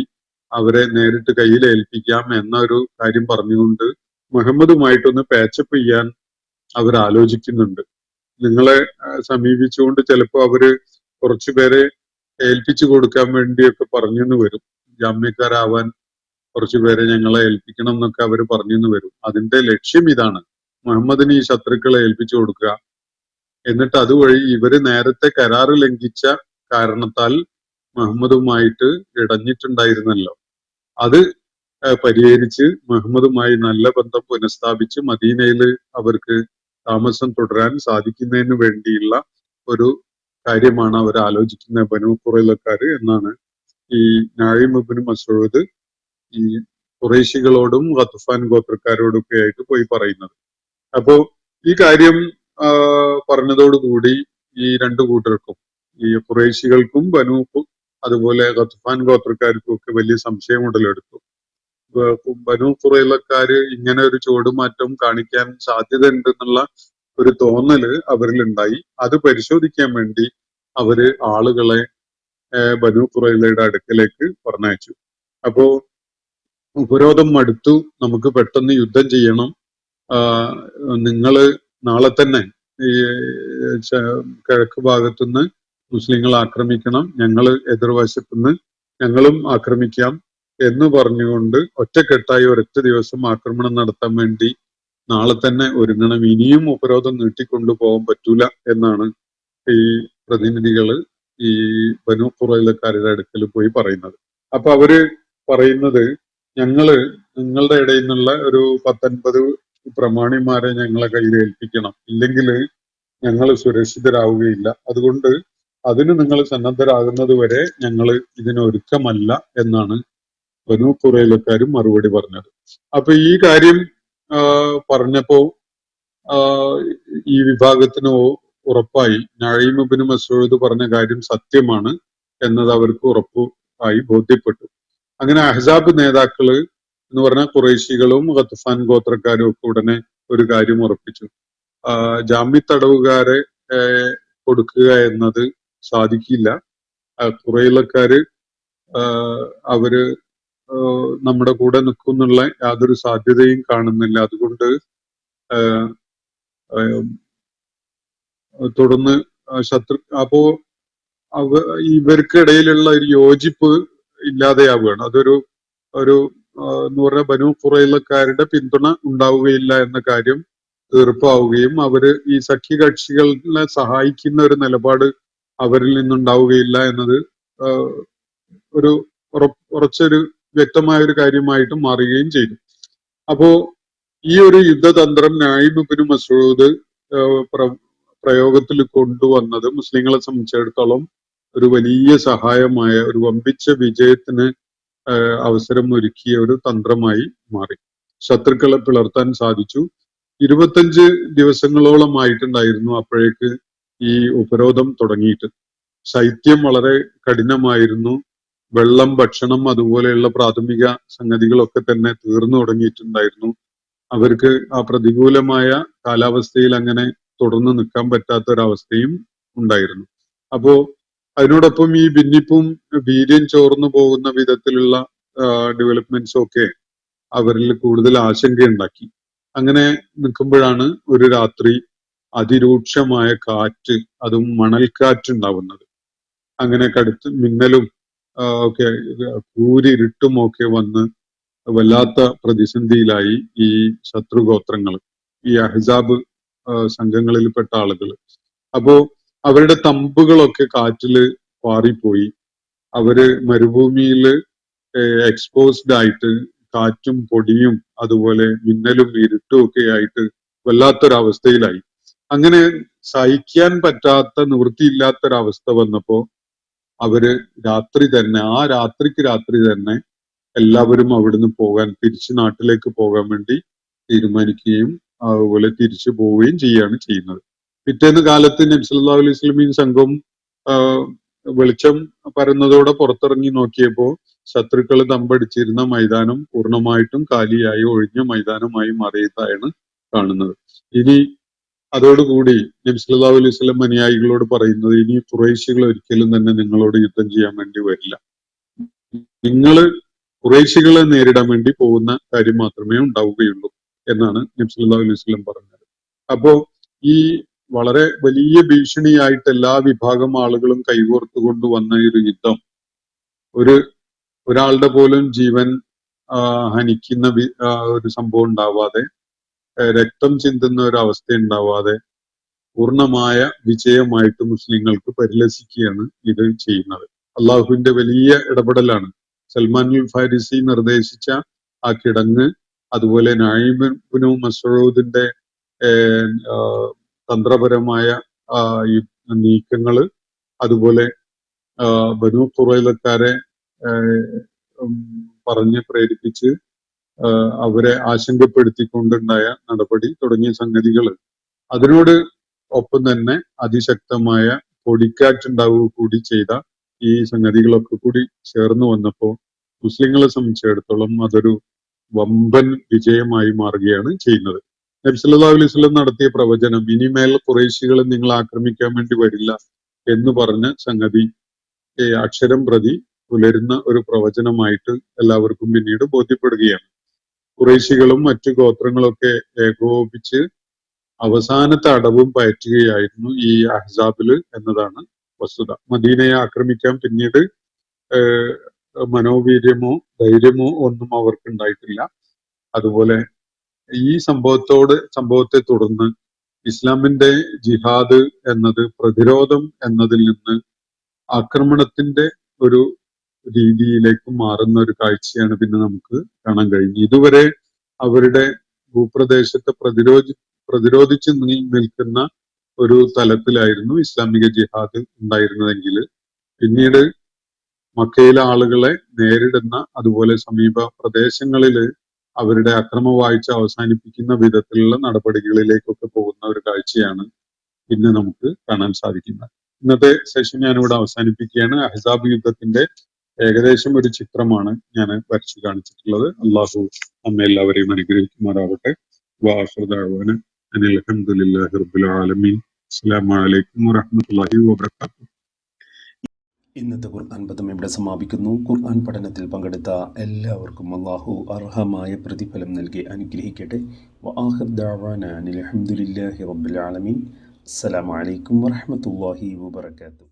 അവരെ നേരിട്ട് കയ്യിലേൽപ്പിക്കാം എന്നൊരു കാര്യം പറഞ്ഞുകൊണ്ട് മുഹമ്മദുമായിട്ടൊന്ന് പാച്ചപ്പ് ചെയ്യാൻ അവർ ആലോചിക്കുന്നുണ്ട്. നിങ്ങളെ സമീപിച്ചുകൊണ്ട് ചിലപ്പോൾ അവര് കുറച്ചു പേരെ ഏൽപ്പിച്ചു കൊടുക്കാൻ വേണ്ടിയൊക്കെ പറഞ്ഞെന്ന് വരും. ജാമ്യക്കാരാവാൻ കുറച്ചു പേരെ ഞങ്ങളെ ഏൽപ്പിക്കണം എന്നൊക്കെ അവർ പറഞ്ഞെന്ന് വരും. അതിന്റെ ലക്ഷ്യം ഇതാണ്, മുഹമ്മദിന് ഈ ശത്രുക്കളെ ഏൽപ്പിച്ചു കൊടുക്കുക, എന്നിട്ട് അതുവഴി ഇവര് നേരത്തെ കരാറ് ലംഘിച്ച കാരണത്താൽ മുഹമ്മദുമായിട്ട് ഇടഞ്ഞിട്ടുണ്ടായിരുന്നല്ലോ, അത് പരിഹരിച്ച് മുഹമ്മദുമായി നല്ല ബന്ധം പുനഃസ്ഥാപിച്ച് മദീനയിൽ അവർക്ക് താമസം തുടരാൻ സാധിക്കുന്നതിന് വേണ്ടിയുള്ള ഒരു കാര്യമാണ് അവർ ആലോചിക്കുന്ന ബനൂ ഖുറൈളക്കാര് എന്നാണ് ഈ നഈം ഇബ്നു മസ്ഊദ് ഈ ഖുറൈശികളോടും ഗത്ഫാൻ ഗോത്രക്കാരോടൊക്കെ ആയിട്ട് പോയി പറയുന്നത്. അപ്പോ ഈ കാര്യം പറഞ്ഞതോടുകൂടി ഈ രണ്ടു കൂട്ടർക്കും, ഈ ഖുറൈശികൾക്കും അതുപോലെ ഗത്ഫാൻ ഗോത്രക്കാർക്കും ഒക്കെ വലിയ സംശയം ഉടലെടുത്തു. ബനൂ ഖുറൈളക്കാര് ഇങ്ങനെ ഒരു ചുവടുമാറ്റം കാണിക്കാൻ സാധ്യത ഉണ്ടെന്നുള്ള ഒരു തോന്നല് അവരിലുണ്ടായി. അത് പരിശോധിക്കാൻ വേണ്ടി അവര് ആളുകളെ ബനൂ ഖുറൈളയുടെ അടുക്കലേക്ക് പറഞ്ഞയച്ചു. അപ്പോ ഉപരോധം മടുത്തു, നമുക്ക് പെട്ടെന്ന് യുദ്ധം ചെയ്യണം, നിങ്ങള് നാളെ തന്നെ ഈ കിഴക്ക് ഭാഗത്തുനിന്ന് മുസ്ലിങ്ങൾ ആക്രമിക്കണം, ഞങ്ങള് എതിർവശത്തുനിന്ന് ഞങ്ങളും ആക്രമിക്കാം എന്ന് പറഞ്ഞുകൊണ്ട് ഒറ്റക്കെട്ടായി ഒരൊറ്റ ദിവസം ആക്രമണം നടത്താൻ വേണ്ടി നാളെ തന്നെ ഒരുങ്ങണം, ഇനിയും ഉപരോധം നീട്ടിക്കൊണ്ടു പോകാൻ പറ്റൂല എന്നാണ് ഈ പ്രതിനിധികള് ഈ ബനൂ ഖുറൈളക്കാരുടെ അടുക്കൽ പോയി പറയുന്നത്. അപ്പൊ അവര് പറയുന്നത്, നിങ്ങളുടെ ഇടയിൽ നിന്നുള്ള ഒരു 19 പ്രമാണിമാരെ ഞങ്ങളെ കയ്യിൽ ഏൽപ്പിക്കണം, ഇല്ലെങ്കിൽ ഞങ്ങൾ സുരക്ഷിതരാവുകയില്ല, അതുകൊണ്ട് അതിന് നിങ്ങൾ സന്നദ്ധരാകുന്നത് വരെ ഞങ്ങൾ ഇതിനൊരുക്കമല്ല എന്നാണ് ബനൂ ഖുറൈളക്കാരും മറുപടി പറഞ്ഞത്. അപ്പൊ ഈ കാര്യം പറഞ്ഞപ്പോ ഈ വിഭാഗത്തിന് ഉറപ്പായി നഈം ഇബ്നു മസ്ഊദ് പറഞ്ഞ കാര്യം സത്യമാണ് എന്നത് അവർക്ക് ഉറപ്പായി ബോധ്യപ്പെട്ടു. അങ്ങനെ അഹ്സാബ് നേതാക്കള് എന്ന് പറഞ്ഞാൽ ഖുറൈശികളും ഗത്ഫാൻ ഗോത്രക്കാരും ഒക്കെ ഉടനെ ഒരു കാര്യം ഉറപ്പിച്ചു, ജാമ്യ തടവുകാരെ കൊടുക്കുക എന്നത് സാധിക്കില്ല, ഖുറൈളക്കാര് അവര് നമ്മുടെ കൂടെ നിൽക്കുന്നുള്ള യാതൊരു സാധ്യതയും കാണുന്നില്ല, അതുകൊണ്ട് തുടർന്ന് അപ്പോ ഇവർക്കിടയിലുള്ള ഒരു യോജിപ്പ് ഇല്ലാതെയാവുകയാണ്. അതൊരു എന്ന് പറഞ്ഞാൽ ബനൂ ഖുറൈളക്കാരുടെ പിന്തുണ ഉണ്ടാവുകയില്ല എന്ന കാര്യം തീർപ്പാവുകയും അവര് ഈ സഖ്യകക്ഷികളെ സഹായിക്കുന്ന ഒരു നിലപാട് അവരിൽ നിന്നുണ്ടാവുകയില്ല എന്നത് ഒരു ഉറച്ചൊരു വ്യക്തമായ ഒരു കാര്യമായിട്ട് മാറുകയും ചെയ്തു. അപ്പോ ഈ ഒരു യുദ്ധതന്ത്രം നഈം ഇബ്നു മസ്ഊദ് പ്രയോഗത്തിൽ കൊണ്ടുവന്നത് മുസ്ലിങ്ങളെ സംബന്ധിച്ചിടത്തോളം ഒരു വലിയ സഹായമായ, ഒരു വമ്പിച്ച വിജയത്തിന് അവസരം ഒരുക്കിയ ഒരു തന്ത്രമായി മാറി. ശത്രുക്കളെ പിളർത്താൻ സാധിച്ചു. 25 ദിവസങ്ങളോളമായിട്ടുണ്ടായിരുന്നു അപ്പോഴേക്ക് ഈ ഉപരോധം തുടങ്ങിയിട്ട്. ശൈത്യം വളരെ കഠിനമായിരുന്നു. വെള്ളം, ഭക്ഷണം, അതുപോലെയുള്ള പ്രാഥമിക സംഗതികളൊക്കെ തന്നെ തീർന്നു തുടങ്ങിയിട്ടുണ്ടായിരുന്നു. അവർക്ക് ആ പ്രതികൂലമായ കാലാവസ്ഥയിൽ അങ്ങനെ തുടർന്ന് നിൽക്കാൻ പറ്റാത്ത ഒരവസ്ഥയും ഉണ്ടായിരുന്നു. അപ്പോ അതിനോടൊപ്പം ഈ ഭിന്നിപ്പും വീര്യം ചോർന്നു പോകുന്ന വിധത്തിലുള്ള ഡെവലപ്മെന്റ്സും ഒക്കെ അവരിൽ കൂടുതൽ ആശങ്കയുണ്ടാക്കി. അങ്ങനെ നിൽക്കുമ്പോഴാണ് ഒരു രാത്രി അതിരൂക്ഷമായ കാറ്റ്, അതും മണൽക്കാറ്റുണ്ടാവുന്നത്. അങ്ങനെ കടുത്ത് മിന്നലും ഒക്കെ കൂരിരുട്ടും ഒക്കെ വന്ന് വല്ലാത്ത പ്രതിസന്ധിയിലായി ഈ ശത്രുഗോത്രങ്ങൾ, ഈ അഹ്സാബ് സംഘങ്ങളിൽപ്പെട്ട ആളുകൾ. അപ്പോ അവരുടെ തമ്പുകളൊക്കെ കാറ്റില് പാറിപ്പോയി. അവര് മരുഭൂമിയില് എക്സ്പോസ്ഡ് ആയിട്ട് കാറ്റും പൊടിയും അതുപോലെ മിന്നലും ഇരുട്ടും ഒക്കെ ആയിട്ട് വല്ലാത്തൊരവസ്ഥയിലായി. അങ്ങനെ സഹിക്കാൻ പറ്റാത്ത, നിവൃത്തിയില്ലാത്തൊരവസ്ഥ വന്നപ്പോ അവര് ആ രാത്രി തന്നെ എല്ലാവരും അവിടുന്ന് തിരിച്ചു നാട്ടിലേക്ക് പോകാൻ വേണ്ടി തീരുമാനിക്കുകയും അതുപോലെ തിരിച്ചു പോവുകയും ചെയ്യുന്നത്. പിറ്റേന്ന് കാലത്ത് നബി സല്ലല്ലാഹു അലൈഹി വസല്ലമയും സംഘവും വെളിച്ചം പരന്നതോടെ പുറത്തിറങ്ങി നോക്കിയപ്പോ ശത്രുക്കൾ തമ്പടിച്ചിരുന്ന മൈതാനം പൂർണ്ണമായിട്ടും കാലിയായി ഒഴിഞ്ഞ മൈതാനമായി മാറിയതായാണ് കാണുന്നത്. ഇനി അതോടുകൂടി നബി സല്ലല്ലാഹു അലൈഹി വസല്ലം അനുയായികളോട് പറയുന്നത്, ഇനി ഖുറൈശികൾ ഒരിക്കലും തന്നെ നിങ്ങളോട് യുദ്ധം ചെയ്യാൻ വേണ്ടി വരില്ല, നിങ്ങൾ ഖുറൈശികളെ നേരിടാൻ വേണ്ടി പോകുന്ന കാര്യം മാത്രമേ ഉണ്ടാവുകയുള്ളൂ എന്നാണ് നബി സല്ലല്ലാഹു അലൈഹി വസല്ലം പറഞ്ഞത്. അപ്പോ ഈ വളരെ വലിയ ഭീഷണിയായിട്ട് എല്ലാ വിഭാഗം ആളുകളും കൈകോർത്തുകൊണ്ട് വന്ന ഒരു യുദ്ധം ഒരാളുടെ പോലും ജീവൻ ഹനിക്കുന്ന ഒരു സംഭവം ഉണ്ടാവാതെ, രക്തം ചിന്തുന്ന ഒരു അവസ്ഥ ഉണ്ടാവാതെ പൂർണ്ണമായ വിജയമായിട്ട് മുസ്ലിങ്ങൾക്ക് പരിലസിക്കുകയാണ് ഇത് ചെയ്യുന്നത്. അള്ളാഹുവിന്റെ വലിയ ഇടപെടലാണ്. സൽമാനുൽ ഫാരിസി നിർദ്ദേശിച്ച ആ കിടങ്ങ്, അതുപോലെ നഈം ഇബ്നു മസ്ഊദിന്റെ തന്ത്രപരമായ ഈ നീക്കങ്ങള്, അതുപോലെ ബനൂ ഖുറൈളക്കാരെ പറഞ്ഞ് പ്രേരിപ്പിച്ച് അവരെ ആശങ്കപ്പെടുത്തിക്കൊണ്ടുണ്ടായ നടപടി തുടങ്ങിയ സംഗതികൾ, അതിനോട് ഒപ്പം തന്നെ അതിശക്തമായ പൊടിക്കാറ്റുണ്ടാവുക കൂടി ചെയ്ത ഈ സംഗതികളൊക്കെ കൂടി ചേർന്ന് വന്നപ്പോൾ മുസ്ലിങ്ങളെ സംബന്ധിച്ചിടത്തോളം അതൊരു വമ്പൻ വിജയമായി മാറുകയാണ് ചെയ്യുന്നത്. നബി സല്ലല്ലാഹു അലൈഹി വസല്ലം നടത്തിയ പ്രവചനം, ഇനിമേൽ ഖുറൈശികൾ നിങ്ങൾ ആക്രമിക്കാൻ വേണ്ടി വരില്ല എന്ന് പറഞ്ഞ സംഗതി അക്ഷരം പ്രതി പുലരുന്ന ഒരു പ്രവചനമായിട്ട് എല്ലാവർക്കും പിന്നീട് ബോധ്യപ്പെടുകയാണ്. ഖുറൈശികളും മറ്റു ഗോത്രങ്ങളൊക്കെ ഏകോപിച്ച് അവസാനത്തെ അടവും പയറ്റുകയായിരുന്നു ഈ അഹ്സാബില് എന്നതാണ് വസ്തുത. മദീനയെ ആക്രമിക്കാൻ പിന്നീട് മനോവീര്യമോ ധൈര്യമോ ഒന്നും അവർക്ക് ഉണ്ടായിട്ടില്ല. അതുപോലെ ഈ സംഭവത്തെ തുടർന്ന് ഇസ്ലാമിന്റെ ജിഹാദ് എന്നത് പ്രതിരോധം എന്നതിൽ നിന്ന് ആക്രമണത്തിന്റെ ഒരു രീതിയിലേക്ക് മാറുന്ന ഒരു കാഴ്ചയാണ് പിന്നെ നമുക്ക് കാണാൻ കഴിഞ്ഞത്. ഇതുവരെ അവരുടെ ഭൂപ്രദേശത്തെ പ്രതിരോധിച്ച് നിൽക്കുന്ന ഒരു തലത്തിലായിരുന്നു ഇസ്ലാമിക ജിഹാദ് ഉണ്ടായിരുന്നതെങ്കിൽ, പിന്നീട് മക്കയിലെ ആളുകളെ നേരിടുന്ന, അതുപോലെ സമീപ പ്രദേശങ്ങളിൽ അവരുടെ അക്രമവാഴ്ച അവസാനിപ്പിക്കുന്ന വിധത്തിലുള്ള നടപടികളിലേക്കൊക്കെ പോകുന്ന ഒരു കാഴ്ചയാണ് ഇന്ന് നമുക്ക് കാണാൻ സാധിക്കുന്നത്. ഇന്നത്തെ സെഷൻ ഞാനിവിടെ അവസാനിപ്പിക്കുകയാണ്. അഹ്സാബ് യുദ്ധത്തിന്റെ ഏകദേശം ഒരു ചിത്രമാണ് ഞാൻ വരച്ചു കാണിച്ചിട്ടുള്ളത്. അള്ളാഹു നമ്മെ എല്ലാവരെയും അനുഗ്രഹിക്കുമാറാവട്ടെ. വാഖിറു ദഅ്വാന അനിൽ ഹംദുലില്ലാഹി റബ്ബിൽ ആലമീൻ. അസ്സലാമു അലൈക്കും വറഹ്മത്തുള്ളാഹി വബറകാതുഹു. ഇന്നത്തെ ഖുർആൻ പദം ഇവിടെ സമാപിക്കുന്നു. ഖുർആൻ പഠനത്തിൽ പങ്കെടുത്ത എല്ലാവർക്കും അല്ലാഹു അർഹമായ പ്രതിഫലം നൽകി അനുഗ്രഹിക്കട്ടെ. വആഖിറു ദഅ്വാന അനിൽ ഹംദുലില്ലാഹി റബ്ബിൽ ആലമീൻ. അസ്സലാമു അലൈക്കും വറഹ്മത്തുള്ളാഹി വബറകാതുഹു.